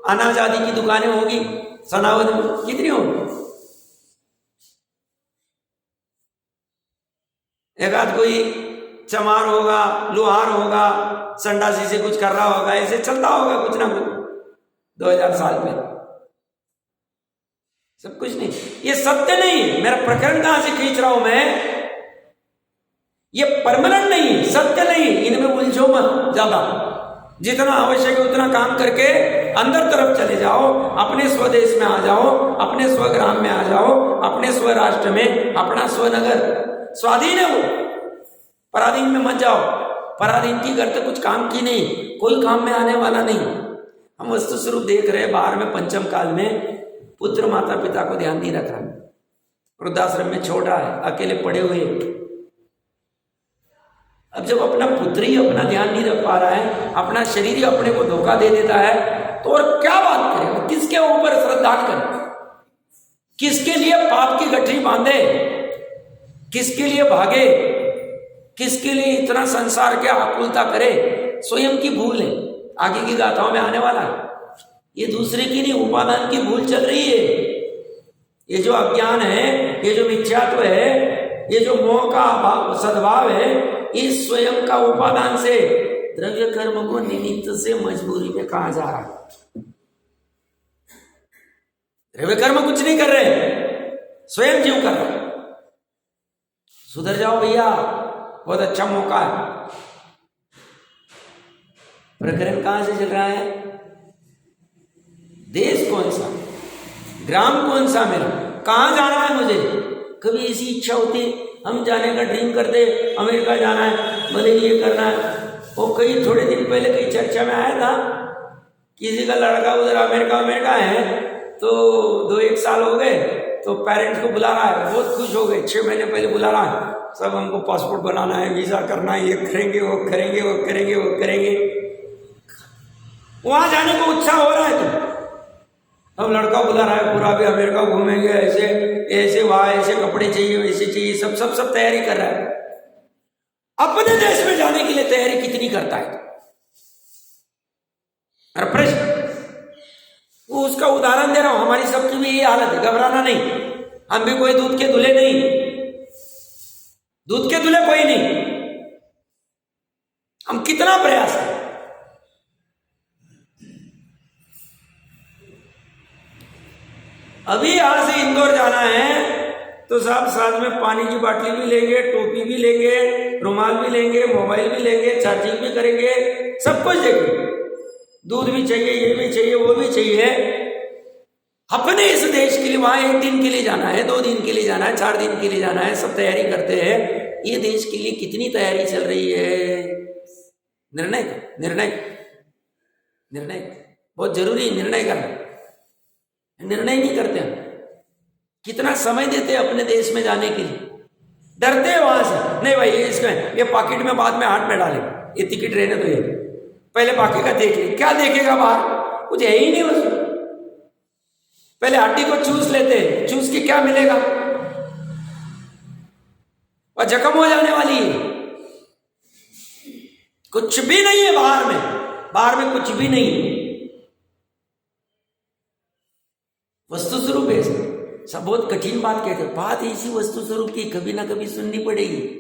अनाज आदि की दुकानें होगी सनावद में, कितनी होगी, 1-आध कोई चमार होगा, लोहार होगा, संडासी से कुछ कर रहा होगा, ऐसे चलता होगा कुछ ना कुछ 2000 साल में। सब कुछ नहीं, ये सत्य नहीं। मेरा प्रकरण कहां से खींच रहा हूं मैं, ये परमानेंट नहीं, सत्य नहीं, इनमें उलझो मत ज्यादा। जितना आवश्यक है उतना काम करके अंदर तरफ चले जाओ, अपने स्वदेश में आ जाओ, अपने स्वग्राम में आ जाओ, अपने स्वराष्ट्र में, अपना स्वनगर स्वाधीन है वो, पराधीन में मत जाओ। पराधीन की करते कुछ काम की नहीं, कोई काम में आने वाला नहीं। हम वस्तु स्वरूप देख रहे हैं बाहर में पंचम काल में पुत्र माता पिता को ध्यान नहीं रख रहा, वृद्धाश्रम में छोड़ रहा है, अकेले पड़े हुए। अब जब अपना पुत्र ही अपना ध्यान नहीं रख पा रहा है, अपना शरीर ही अपने को धोखा दे देता है, तो और क्या बात करें, किसके ऊपर श्रद्धा करें, किसके लिए पाप की गठरी बांधे, किसके लिए भागे, किसके लिए इतना संसार के आकुलता करे। स्वयं की भूल है, आगे की गाथाओं में आने वाला है। ये दूसरे की नहीं, उपादान की भूल चल रही है। ये जो अज्ञान है, ये जो मिथ्यात्व है, ये जो मोह का सद्भाव है, इस स्वयं का उपादान से द्रव्य कर्म को निमित्त से मजबूरी में कहा जा रहा है। द्रव्य कर्म कुछ नहीं कर रहे, स्वयं जीव कर रहे। सुधर जाओ भैया, बहुत अच्छा मौका है। प्रकरण कहां से चल रहा है, देश कौन सा, ग्राम कौन सा, मेरा कहां जाना है मुझे। कभी ऐसी इच्छा होती, हम जाने का ड्रीम करते, अमेरिका जाना है, भले ये करना है। और कई थोड़े दिन पहले कई चर्चा में आया था, किसी का लड़का उधर अमेरिका है, तो 2-1 साल हो गए, तो पेरेंट्स को बुला रहा है, बहुत खुश हो गए, 6 महीने पहले बुला रहा है, सब हमको पासपोर्ट बनाना है, वीजा करना है, ये करेंगे, वो करेंगे, वो करेंगे, वो करेंगे। वहां जाने को उत्साह हो रहा है, तो अब लड़का बुला रहा है, पूरा भी अमेरिका घूमेंगे, ऐसे ऐसे, वहां ऐसे कपड़े चाहिए, वैसे चाहिए, सब तैयारी कर रहा है। अपने देश में जाने के लिए तैयारी कितनी करता है। और प्रश्न, वो उसका उदाहरण दे रहा हूं, हमारी सबकी भी ये हालत है, घबराना नहीं। हम भी कोई दूध के दूल्हे नहीं, दूध के दूल्हे कोई नहीं। हम कितना प्रयास करें। अभी यहां से इंदौर जाना है, तो साहब साथ में पानी की बाटली भी लेंगे, टोपी भी लेंगे, रुमाल भी लेंगे, मोबाइल भी लेंगे, चार्जिंग भी करेंगे, सब कुछ देंगे। दूध भी चाहिए, ये भी चाहिए, वो भी चाहिए। अपने इस देश के लिए वहां 1 दिन के लिए जाना है, 2 दिन के लिए जाना है, 4 दिन के लिए जाना है, सब तैयारी करते हैं। ये देश के लिए कितनी तैयारी चल रही है। निर्णय बहुत जरूरी है, निर्णय करना। निर्णय नहीं करते हम। कितना समय देते हैं अपने देश में जाने के लिए, डरते हैं वहां से। नहीं भाई, इसमें ये पॉकेट में बाद में हाथ में डाले, ये टिकट रहने तो ये पहले बाकी का देख ले। क्या देखेगा बाहर, कुछ है ही नहीं उसमें। पहले हड्डी को चूस लेते, चूस के क्या मिलेगा, और जख्म हो जाने वाली है। कुछ भी नहीं है बाहर में कुछ भी नहीं है। वस्तु स्वरूप है, सब बहुत कठिन बात कहते, बात ऐसी वस्तु स्वरूप की कभी ना कभी सुननी पड़ेगी।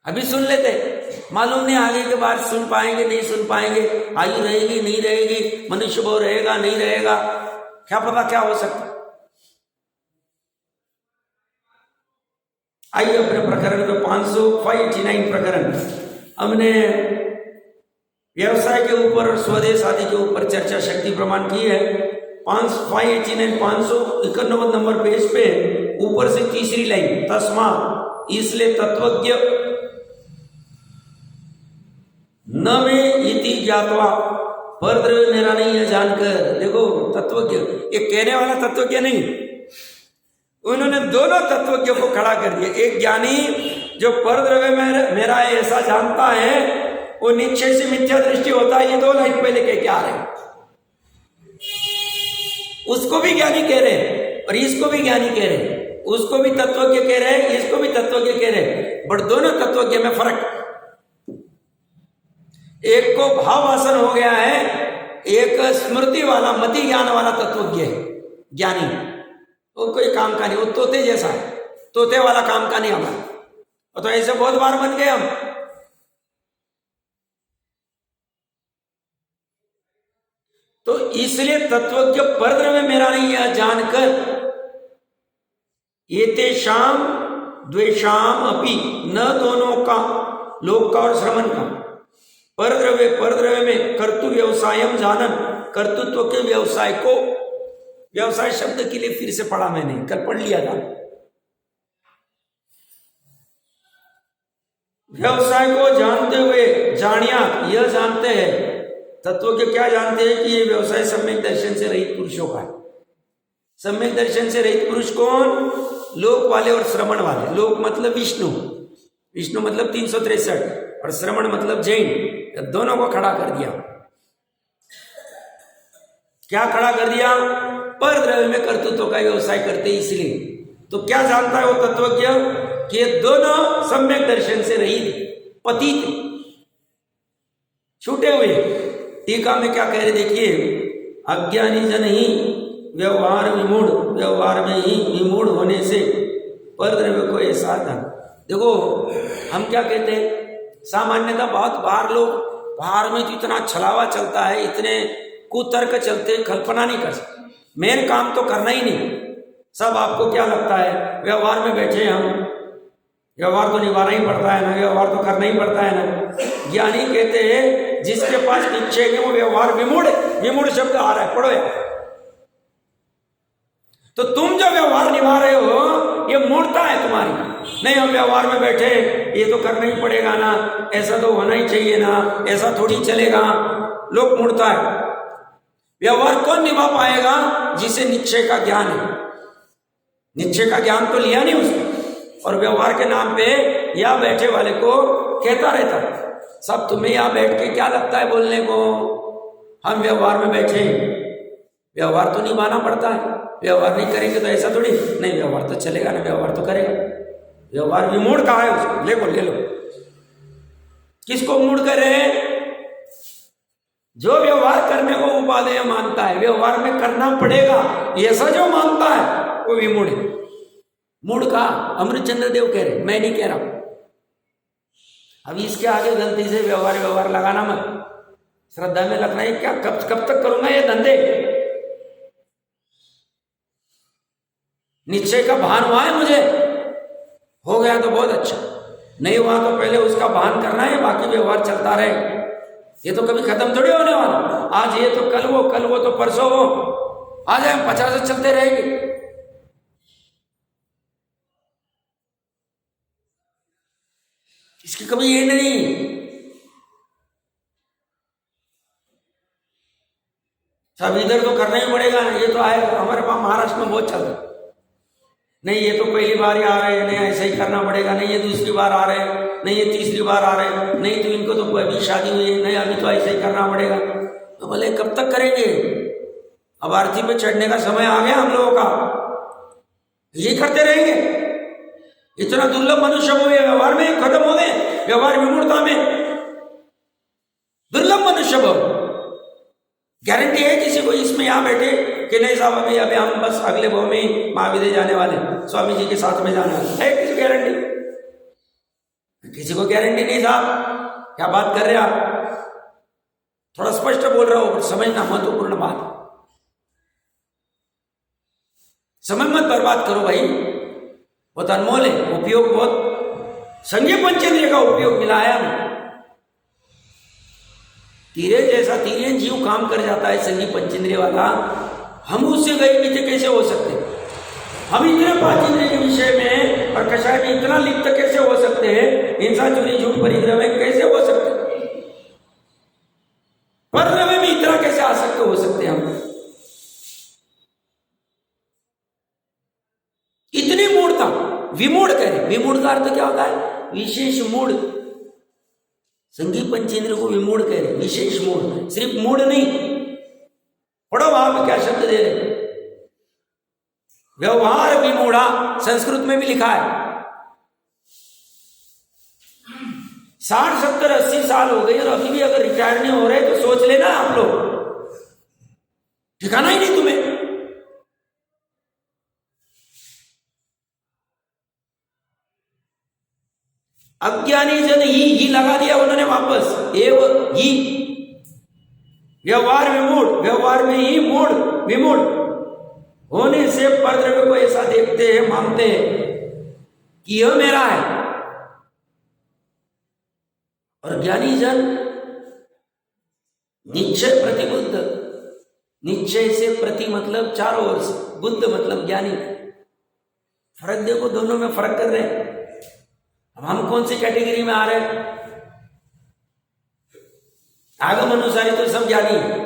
अभी सुन लेते, मालूम नहीं आगे के बाद सुन पाएंगे नहीं सुन पाएंगे, आयु रहेगी नहीं रहेगी, मनुष्य भाव रहेगा नहीं रहेगा, क्या पता क्या हो सकता। आइए अपने प्रकरण में 589 प्रकरण, हमने व्यवसाय के ऊपर और स्वदेश आदि के ऊपर चर्चा शक्ति प्रमाण की है। 591 नंबर पेज पे ऊपर से तीसरी लाइन, तस्मा इसलिए तत्वज्ञ न में इति ज्ञात्वा, पर द्रव्य मेरा नहीं है जानकर। देखो तत्वज्ञ, ये कहने वाला तत्वज्ञ नहीं, उन्होंने दोनों तत्वज्ञ को खड़ा कर दिया। एक ज्ञानी जो पर द्रव्य मेरा है ऐसा जानता है, वो निश्चय से मिथ्या दृष्टि होता है। ये 2 लाइन पहले कह के आ रहे हैं। उसको भी ज्ञानी कह रहे हैं और इसको भी ज्ञानी कह रहे हैं, उसको भी तत्वज्ञ कह रहे हैं, इसको भी तत्वज्ञ कह रहे हैं, बट दोनों तत्वज्ञ में फर्क। एक को भाव वासन हो गया है, एक स्मृति वाला मति ज्ञान वाला तत्वज्ञ है ज्ञानी। वो कोई काम का नहीं, वो तोते जैसा है, तोते वाला काम का नहीं हमारा। तो ऐसे बहुत बार बन गए हम। तो इसलिए तत्वज्ञ परद्रव्य मेरा नहीं है जानकर, एतेषाम द्वेषाम अपि, न दोनों का, लोक का और श्रमण का, परद्रव्य में कर्तु व्यवसायम जानन, कर्तृत्व के व्यवसाय को, व्यवसाय शब्द के लिए फिर से पढ़ा मैंने, कल पढ़ लिया था। व्यवसाय को जानते हुए जानिया, यह जानते हैं तत्व के, क्या जानते हैं कि ये व्यवसाय सम्यक दर्शन से रहित पुरुषों का है। सम्यक दर्शन से रहित पुरुष कौन? लोक वाले और श्रवण वाले। लोक मतलब विष्णु, विष्णु मतलब 363, और श्रवण मतलब जैन। दोनों को खड़ा कर दिया। क्या खड़ा कर दिया? पर द्रव्य में कर्तृत्व का व्यवसाय करते इसलिए। तो क्या जानता है वो तत्वज्ञ कि ये दोनों सम्यक दर्शन से रहित, पतित, छूटे हुए। टीका में क्या कह रहे देखिए, अज्ञानी जन ही व्यवहार विमूढ़, व्यवहार में ही विमूढ़ होने से पर द्रव्य को ये साधन। देखो हम क्या कहते हैं, सामान्यतः बहुत बाहर लोग, बाहर में तो इतना छलावा चलता है, इतने कुतर्क चलते, कल्पना नहीं कर सकते। मेन काम तो करना ही नहीं। सब आपको क्या लगता है, व्यवहार में बैठे हम, व्यवहार तो निभाना ही पड़ता है ना, व्यवहार तो करना ही पड़ता है ना। ज्ञानी कहते हैं जिसके पास निश्चय है वो व्यवहार विमूढ़, विमूढ़ शब्द आ रहा है, पढ़ो यार। तो तुम जो व्यवहार निभा रहे हो ये मूर्खता है तुम्हारी। नहीं हम व्यवहार में बैठे, ये तो करना ही पड़ेगा ना, ऐसा तो होना ही चाहिए ना, ऐसा थोड़ी चलेगा। लोग मूर्खता है। व्यवहार कौन निभा पाएगा? जिसे निश्चय का ज्ञान है। निश्चय का ज्ञान तो लिया नहीं उसने, और व्यवहार के नाम पे या बैठे वाले को कहता रहता सब तुम्हें यहां बैठ के क्या लगता है बोलने को, हम व्यवहार में बैठे। व्यवहार तो निभाना पड़ता है, व्यवहार नहीं करेंगे तो ऐसा थोड़ी, नहीं व्यवहार तो चलेगा ना, व्यवहार तो करेगा। व्यवहार विमूढ़ कहा है उसको, ले बोल ले लो। किसको मूढ़ कर रहे हैं? जो व्यवहार करने को उपादेय मानता है, व्यवहार में करना पड़ेगा ऐसा जो मानता है वो विमूढ़ है। मूढ़ का अमृतचंद्र देव कह रहे, मैं नहीं कह रहा हूं। अभी इसके आगे गलती से व्यवहार व्यवहार लगाना मत, श्रद्धा में लगना है क्या, कब तक करूंगा ये धंधे। निश्चय का भान हुआ है मुझे, हो गया तो बहुत अच्छा, नहीं हुआ तो पहले उसका भान करना है, बाकी व्यवहार चलता रहे। ये तो कभी खत्म थोड़ी होने वाला, आज ये तो कल वो तो परसों वो, आज हम 50 चलते रहेंगे। इसकी कभी ये नहीं, सब इधर तो करना ही पड़ेगा। ये तो आए हमारे पास महाराष्ट्र में बहुत चल रहा, नहीं ये तो पहली बार ही आ रहे हैं, नहीं ऐसा ही करना पड़ेगा, नहीं ये दूसरी बार आ रहे हैं, नहीं ये तीसरी बार आ रहे हैं, नहीं तो इनको तो अभी शादी हुई है, नहीं अभी तो ऐसा ही करना पड़ेगा। तो बोले कब तक करेंगे? अब आरती पे चढ़ने का समय आ गया हम लोगों का, ये करते रहेंगे। इतना दुर्लभ मनुष्य हो गए, व्यवहार में खत्म हो गए, व्यवहार विमूढ़ता में दुर्लभ मनुष्य हो। गारंटी है किसी को इसमें यहां बैठे कि नहीं साहब अभी हम बस अगले भाव में महाविद्यालय जाने वाले, स्वामी जी के साथ में जाने वाले, है किसी गारंटी? किसी को गारंटी नहीं साहब। क्या बात कर रहे हैं आप? थोड़ा स्पष्ट बोल रहा हूं, समझना महत्वपूर्ण बात। समय मत बर्बाद करो भाई, बहुत अनमोल है, उपयोग बहुत, संज्ञा पंचेंद्रिय का उपयोग मिला है हमें। तीरे जैसा तीरे जीव काम कर जाता है संज्ञा पंचेंद्रिय वाला, हम उससे गए पीछे कैसे हो सकते? हम इतने पांचेंद्रिय के विषय में और कषाय में इतना लिप्त कैसे हो सकते हैं? हिंसा चोरी झूठ परिग्रह में कैसे हो सकते? परद्रव्य में इतना कैसे आसक्त हो सकते हम? इतनी मूढ़ता, विमूढ़ करें। विमूढ़ का अर्थ क्या होता है? विशेष मूढ़। संज्ञा पंचेंद्रिय को विमूढ़ कह रहे, विशेष मूढ़, सिर्फ मूढ़ नहीं। पढ़ो वहां पे क्या शब्द दे रहे, व्यवहार विमूढ़ा, संस्कृत में भी लिखा है। 60, 70, 80 साल हो गए और अभी भी अगर रिटायर नहीं हो रहे तो सोच लेना आप लोग, ठिकाना ही नहीं तुम्हें। अज्ञानी जन ही लगा दिया उन्होंने वापस, एव ही, व्यवहार विमूढ़, व्यवहार में ही मूढ़, विमूढ़ होने से परद्रव्य को ऐसा देखते हैं, मानते हैं कि यह मेरा है। और ज्ञानी जन निश्चय प्रतिबुद्ध, निश्चय से प्रति मतलब चारों ओर से, बुद्ध मतलब ज्ञानी। फर्क देखो, दोनों में फर्क कर रहे हैं। अब हम कौन सी कैटेगरी में आ रहे हैं? आगम अनुसारी तो सब ज्ञानी है,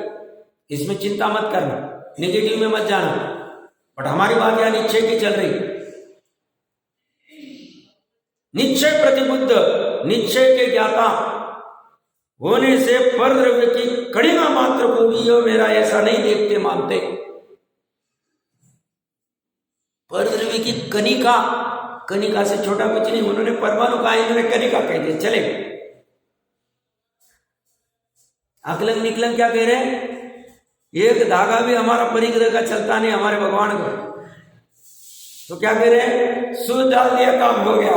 इसमें चिंता मत करना, नेगेटिव में मत जाना। बट हमारी बात यहां निश्चय की चल रही। निश्चय प्रतिबुद्ध, निश्चय के ज्ञाता होने से पर द्रव्य की कणिका मात्र को भी यो मेरा ऐसा नहीं देखते मानते। पर द्रव्य की कणिका, कणिका से छोटा कुछ नहीं। उन्होंने परमाणु कहा, इन्होंने कणिका कह दिया, चले। अकलंग निकलंग क्या कह रहे हैं? एक धागा भी हमारा परिग्रह का चलता नहीं हमारे भगवान को, तो क्या कह रहे हैं? सूद डाल दिया, काम हो गया।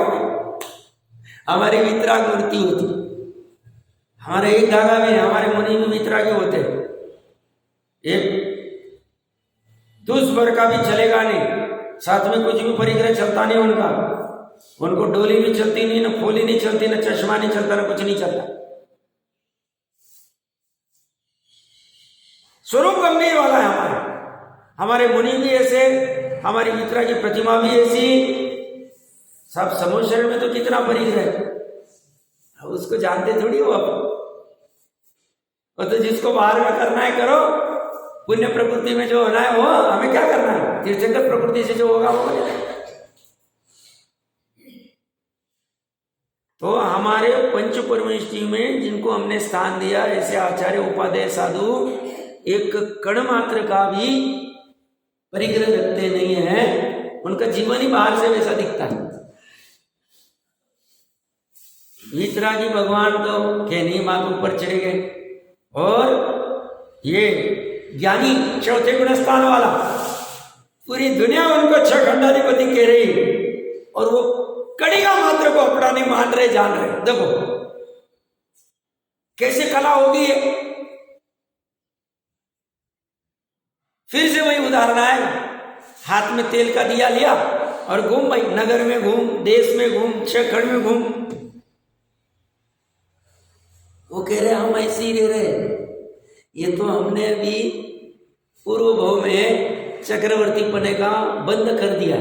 हमारी वितराग वृत्ति होती, हमारे एक धागा में हमारे मुनि में वितरागी होते, एक दूसर का भी चलेगा नहीं, साथ में कुछ भी परिग्रह चलता नहीं उनका। उनको डोली भी चलती नहीं, ना खोली नहीं चलती, ना चश्मा नहीं चलता, ना कुछ नहीं चलता। स्वरूप गंभीर वाला है हमारे मुनि भी ऐसे, हमारी मित्रा की प्रतिमा भी ऐसी। सब समूह शरीर में तो कितना परिग्रह है, उसको जानते थोड़ी हो आप। और तो जिसको बाहर में करना है करो, पुण्य प्रकृति में जो होना है वो, हमें क्या करना है? तीर्थंकर प्रकृति से जो होगा वो हो जाएगा। तो हमारे पंच परमेष्टि में जिनको हमने स्थान दिया, ऐसे आचार्य उपाध्याय साधु एक कण मात्र का भी परिग्रह रखते नहीं है। उनका जीवन ही बाहर से वैसा दिखता है। वितरागी भगवान तो कहनी माँ के ऊपर चले गए, और ये ज्ञानी चौथे गुणस्थान वाला, पूरी दुनिया उनको छह खंडाधिपति कह रही, और वो कणिका मात्र को अपना नहीं मान रहे, जान रहे। देखो कैसे कला होगी है। फिर से वही उदाहरण आएगा, हाथ में तेल का दिया लिया और घूम भाई, नगर में घूम, देश में घूम, छह खंड में घूम। वो कह रहे हम ऐसे ही रह रहे, ये तो हमने अभी पूर्व भाव में चक्रवर्ती पने का बंद कर दिया,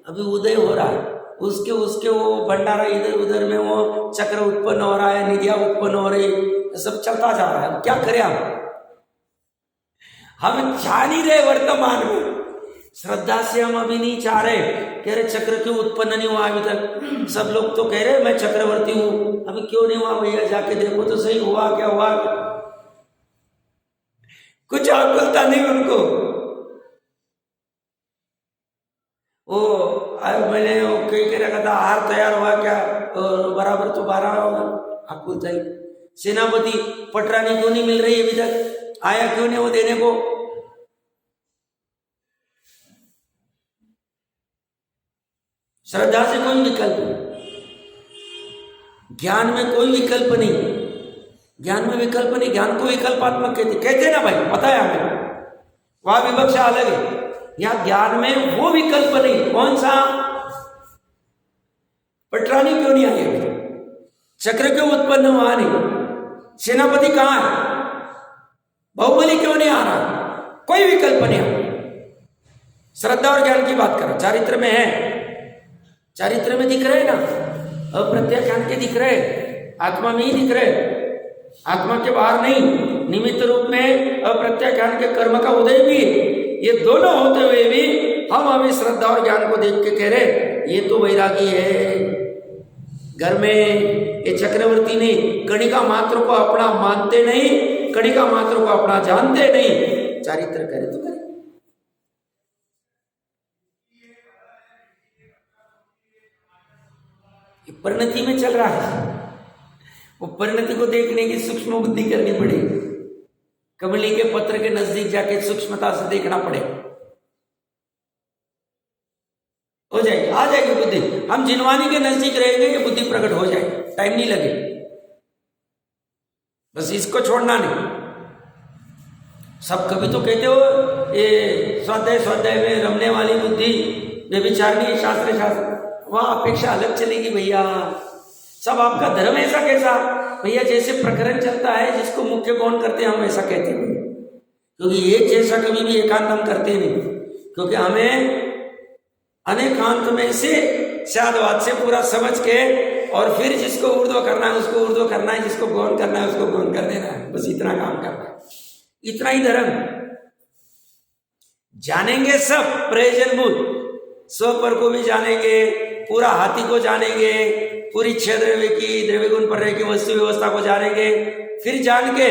अभी उदय हो रहा है। उसके उसके वो भंडारा इधर उधर में वो चक्र उत्पन्न हो रहा है, निधियां उत्पन्न हो रही, सब चलता जा रहा है। क्या करें हम चाह नहीं रहे वर्तमान में, श्रद्धा से हम अभी नहीं चाह रहे। कह रहे चक्र क्यों उत्पन्न नहीं हुआ अभी तक? सब लोग तो कह रहे मैं चक्रवर्ती हूं, अभी क्यों नहीं हुआ? भैया जाके देखो तो सही, हुआ क्या हुआ? कुछ आकुलता नहीं उनको। वो मैंने कह रखा था हार तैयार हुआ क्या? बराबर तो 12 होगा। आकुलता ही। सेनापति पटरानी क्यों नहीं मिल रही अभी तक? आया क्यों नहीं वो देने को? श्रद्धा से कोई विकल्प नहीं, ज्ञान में कोई विकल्प नहीं। ज्ञान में विकल्प नहीं, ज्ञान को विकल्पात्मक कहते ना भाई, पता है हमें। वहां विवक्षा अलग है, यहां ज्ञान में वो विकल्प नहीं। कौन सा? पटरानी क्यों नहीं आई अभी? चक्र क्यों उत्पन्न हुआ नहीं? सेनापति कहां है? बाहुबली क्यों नहीं आ रहा? कोई विकल्प नहीं। श्रद्धा और ज्ञान की बात करो, चारित्र में है, चारित्र में दिख रहे ना, अप्रत्याख्यान के दिख रहे, आत्मा में ही दिख रहे, आत्मा के बाहर नहीं। निमित्त रूप में अप्रत्याख्यान के कर्म का उदय भी, ये दोनों होते हुए भी हम अभी श्रद्धा और ज्ञान को देख के कह रहे ये तो वैरागी है। घर में ये चक्रवर्ती नहीं, कणिका मात्र को अपना मानते नहीं, कणिका मात्र को अपना जानते नहीं। चारित्र करे तो करे। परिणति में चल रहा है, वो परिणति को देखने की सूक्ष्म बुद्धि करनी पड़ेगी। कमली के पत्र के नजदीक जाके सूक्ष्मता से देखना पड़ेगा, हो जाएगी, आ जाएगी बुद्धि। हम जिनवानी के नजदीक रहेंगे, ये बुद्धि प्रकट हो जाएगी, टाइम नहीं लगे। बस इसको छोड़ना नहीं। सब कभी तो कहते हो ये स्वाध्याय स्वाध्याय में रमने वाली बुद्धि, व्यभिचारणी शास्त्र शास्त्र, वहां अपेक्षा अलग चलेगी भैया। सब आपका धर्म ऐसा कैसा भैया? जैसे प्रकरण चलता है, जिसको मुख्य कौन करते हैं हम ऐसा कहते हैं। क्योंकि एक जैसा कभी भी एकांत हम करते नहीं, क्योंकि हमें अनेकांत में से शादवाद से पूरा समझ के और फिर जिसको ऊर्ध्व करना है उसको ऊर्ध्व करना है, जिसको गौण करना है उसको गौण कर देना है, बस इतना काम करना है। इतना ही धर्म। जानेंगे सब प्रयोजनभूत, स्व-पर को भी जानेंगे, पूरा हाथी को जानेंगे, पूरी छह द्रव्य की द्रव्य गुण पर्याय की वस्तु व्यवस्था को जानेंगे, फिर जान के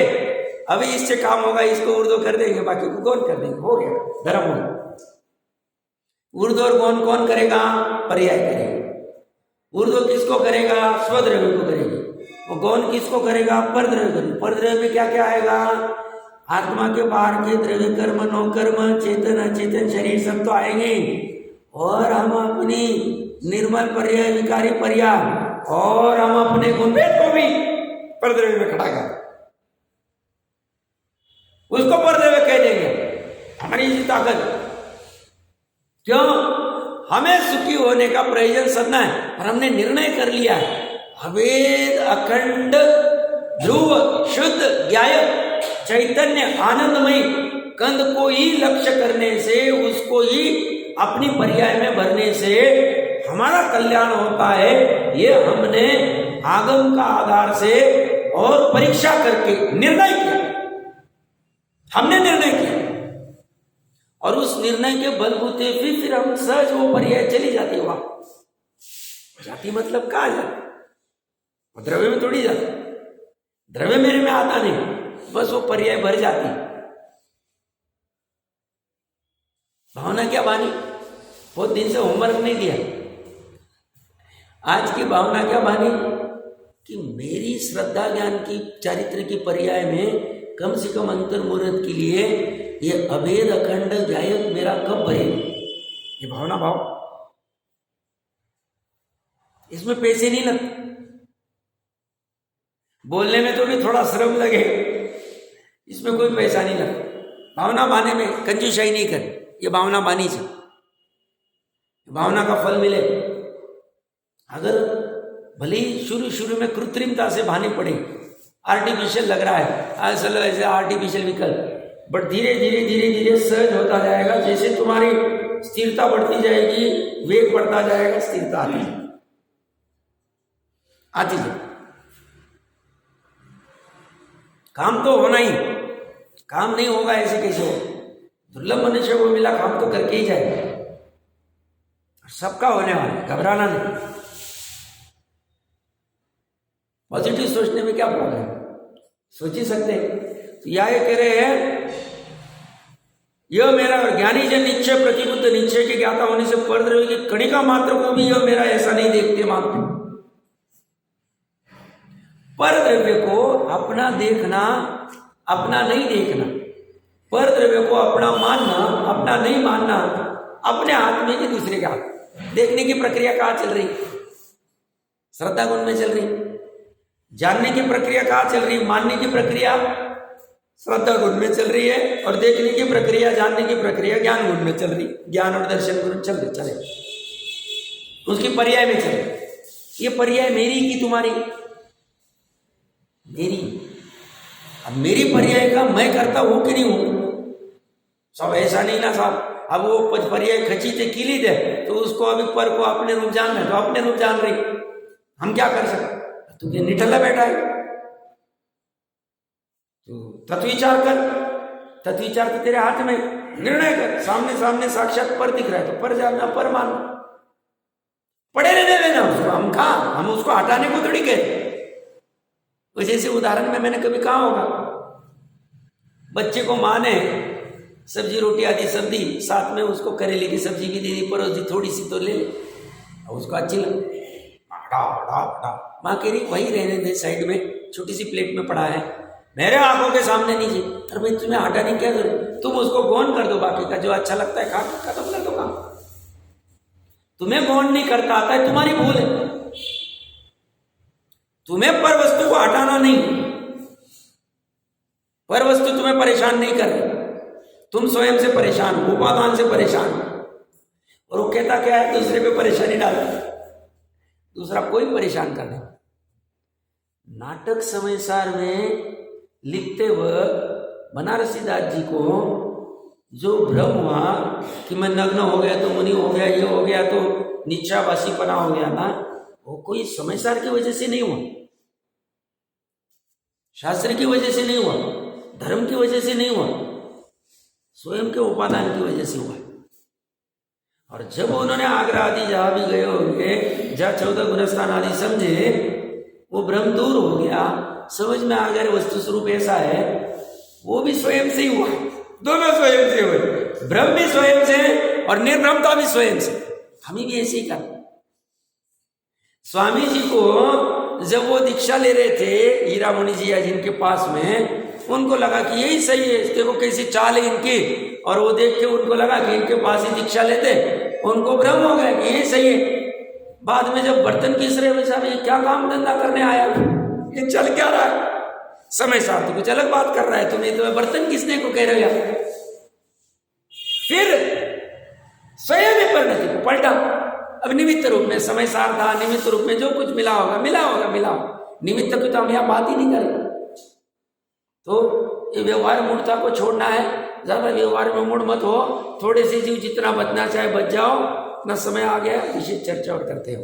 अभी इससे काम होगा, इसको ऊर्ध्व कर देंगे, बाकी को गौण कर देंगे, हो गया धर्म हो। ऊर्ध्व और गौण कौन करेगा? पर्याय करेगा। ऊर्ध्व किसको करेगा? स्वद्रव्य को करेगी। वो गौण किसको करेगा? परद्रव्य। परद्रव्य में क्या क्या आएगा? आत्मा के बाहर के द्रव्य कर्म, नो कर्म, चेतन अचेतन शरीर सब तो आएंगे, और हम अपनी निर्मल पर्याय, विकारी पर्याय, और हम अपने गुणभेद को भी परद्रव्य में खड़ा कर, उसको परद्रव्य कह देंगे। हमारी इसी ताकत। क्यों? हमें सुखी होने का प्रयोजन सदना है, और हमने निर्णय कर लिया है अवेद अखंड ध्रुव शुद्ध ज्ञायक चैतन्य आनंदमयी कंद को ही लक्ष्य करने से, उसको ही अपनी पर्याय में भरने से हमारा कल्याण होता है। ये हमने आगम का आधार से और परीक्षा करके निर्णय किया, हमने निर्णय किया, और उस निर्णय के बलबूते फिर हम सहज वो पर्याय चली जाती है। वहां जाती मतलब कहा जाती, द्रव्य में थोड़ी जाती, द्रव्य मेरे में आता नहीं, बस वो पर्याय भर जाती। भावना क्या बानी? बहुत दिन से होमवर्क नहीं किया। आज की भावना क्या बानी कि मेरी श्रद्धा ज्ञान की चारित्र की पर्याय में कम से कम अंतर मुहूर्त के लिए ये अभेद अखंड ज्ञायक मेरा कब भरे? ये भावना भाव, इसमें पैसे नहीं लगते। बोलने में तो भी थोड़ा श्रम लगे, इसमें कोई पैसा नहीं लगता। भावना बाने में कंजूसाई नहीं कर, ये भावना बानी से भावना का फल मिले। अगर भले ही शुरू शुरू में कृत्रिमता से भानी पड़े, आर्टिफिशियल लग रहा है, ऐसे आर्टिफिशियल विकल्प, बट धीरे धीरे धीरे धीरे सहज होता जाएगा। जैसे तुम्हारी स्थिरता बढ़ती जाएगी, वेग बढ़ता जाएगा, स्थिरता आती जाए। काम तो होना ही, काम नहीं होगा ऐसे कैसे हो? दुर्लभ मनुष्य को मिला, काम तो करके ही जाएगा। सबका होने वाला, घबराना नहीं। पॉजिटिव सोचने में क्या प्रॉब्लम है? सोच ही सकते हैं। तो यह कह रहे हैं, यह मेरा ज्ञानी जन निश्चय प्रतिबुद्ध निश्चय के ज्ञाता होने से परद्रव्य की कणिका मात्र को भी यह मेरा ऐसा नहीं देखते मानते। परद्रव्य को अपना देखना, अपना नहीं देखना, परद्रव्य को अपना मानना, अपना नहीं मानना, अपने हाथ में कि दूसरे के हाथ। देखने की प्रक्रिया कहाँ चल रही? श्रद्धा गुण में चल रही। जानने की प्रक्रिया कहाँ चल रही? मानने की प्रक्रिया श्रद्धा गुण में चल रही है, और देखने की प्रक्रिया, जानने की प्रक्रिया ज्ञान गुण में चल रही। ज्ञान और दर्शन गुण चले, उसकी पर्याय में चले। ये पर्याय मेरी की तुम्हारी? मेरी। अब मेरी पर्याय का मैं करता हूं कि नहीं हूं? सब ऐसा नहीं ना साहब। अब वो पर्याय खची थे कीली दे, तो उसको अभी पर को अपने रूप जान रहे, तो अपने रूप जान रही, हम क्या कर सकते? तुझे निठल्ला बैठा है, तो तत्विचार कर। तत्विचार तो तेरे हाथ में, निर्णय कर। सामने सामने साक्षात पर दिख रहा है तो पर जानना, पर मानना, पड़े रहने देना उसको। हम उसको हटाने को थोड़ी कहते। जैसे उदाहरण में मैंने कभी कहा होगा, बच्चे को माँ ने सब्जी रोटी आदि सब्जी साथ में उसको करेले की सब्जी भी दे दी, परोस दी, थोड़ी सी तो ले, और उसको अच्छी लगी। माँ कह रही वही रहने दे, साइड में छोटी सी प्लेट में पड़ा है, मेरे आंखों के सामने नहीं जी। अरे भाई तुम्हें हटाने क्या जरूरत? तुम उसको गौण कर दो, बाकी का जो अच्छा लगता है खा खत्म कर दो काम। तुम्हें गौण नहीं करता आता है, तुम्हारी भूल है। तुम्हें पर वस्तु को हटाना नहीं, पर वस्तु तुम्हें परेशान नहीं कर रही, तुम स्वयं से परेशान हो, उपादान से परेशान हो। और वो कहता क्या है? दूसरे पे परेशानी डालता, दूसरा कोई परेशान कर नहीं। नाटक समय सार में लिखते वक्त बनारसी दास जी को जो भ्रम हुआ कि मैं नग्न हो गया तो मुनि हो गया, ये हो गया तो निच्छावासीपना हो गया ना, वो कोई समय सार की वजह से नहीं हुआ, शास्त्र की वजह से नहीं हुआ, धर्म की वजह से नहीं हुआ, स्वयं के उपादान की वजह से हुआ। और जब उन्होंने आगरा आदि जहां भी गए होंगे, जहाँ 14 गुणस्थान आदि समझे, वो भ्रम दूर हो गया, समझ में आ गया वस्तु स्वरूप ऐसा है, वो भी स्वयं से ही हुआ, दोनों स्वयं से हुए, भ्रम भी स्वयं से और निर्भ्रमता भी स्वयं से। हमें भी ऐसे ही करना। स्वामी जी को जब वो दीक्षा ले रहे थे हीरा मुनि जी या जिनके पास में, उनको लगा कि यही सही है, देखो कैसी चाल है इनकी, और वो देख के उनको लगा कि इनके पास ही दीक्षा लेते, उनको भ्रम हो गया कि यही सही है। बाद में जब बर्तन किस रहे वैसा, ये क्या काम धंधा करने आया, ये चल क्या रहा है, समय साथ तो कुछ अलग बात कर रहा है, तुम्हें तो बर्तन किसने को कह रहे हो। फिर स्वयं ही परिणति को पलटा। अब निमित्त रूप में समय सार था, निमित्त रूप में जो कुछ मिला होगा, निमित्त की तो हम यहाँ बात ही नहीं करें। तो ये व्यवहार मूर्ता को छोड़ना है, ज्यादा व्यवहार में मूड मत हो, थोड़े से जीव जितना बचना चाहे बच जाओ, अपना समय आ गया, विशेष चर्चा और करते हैं।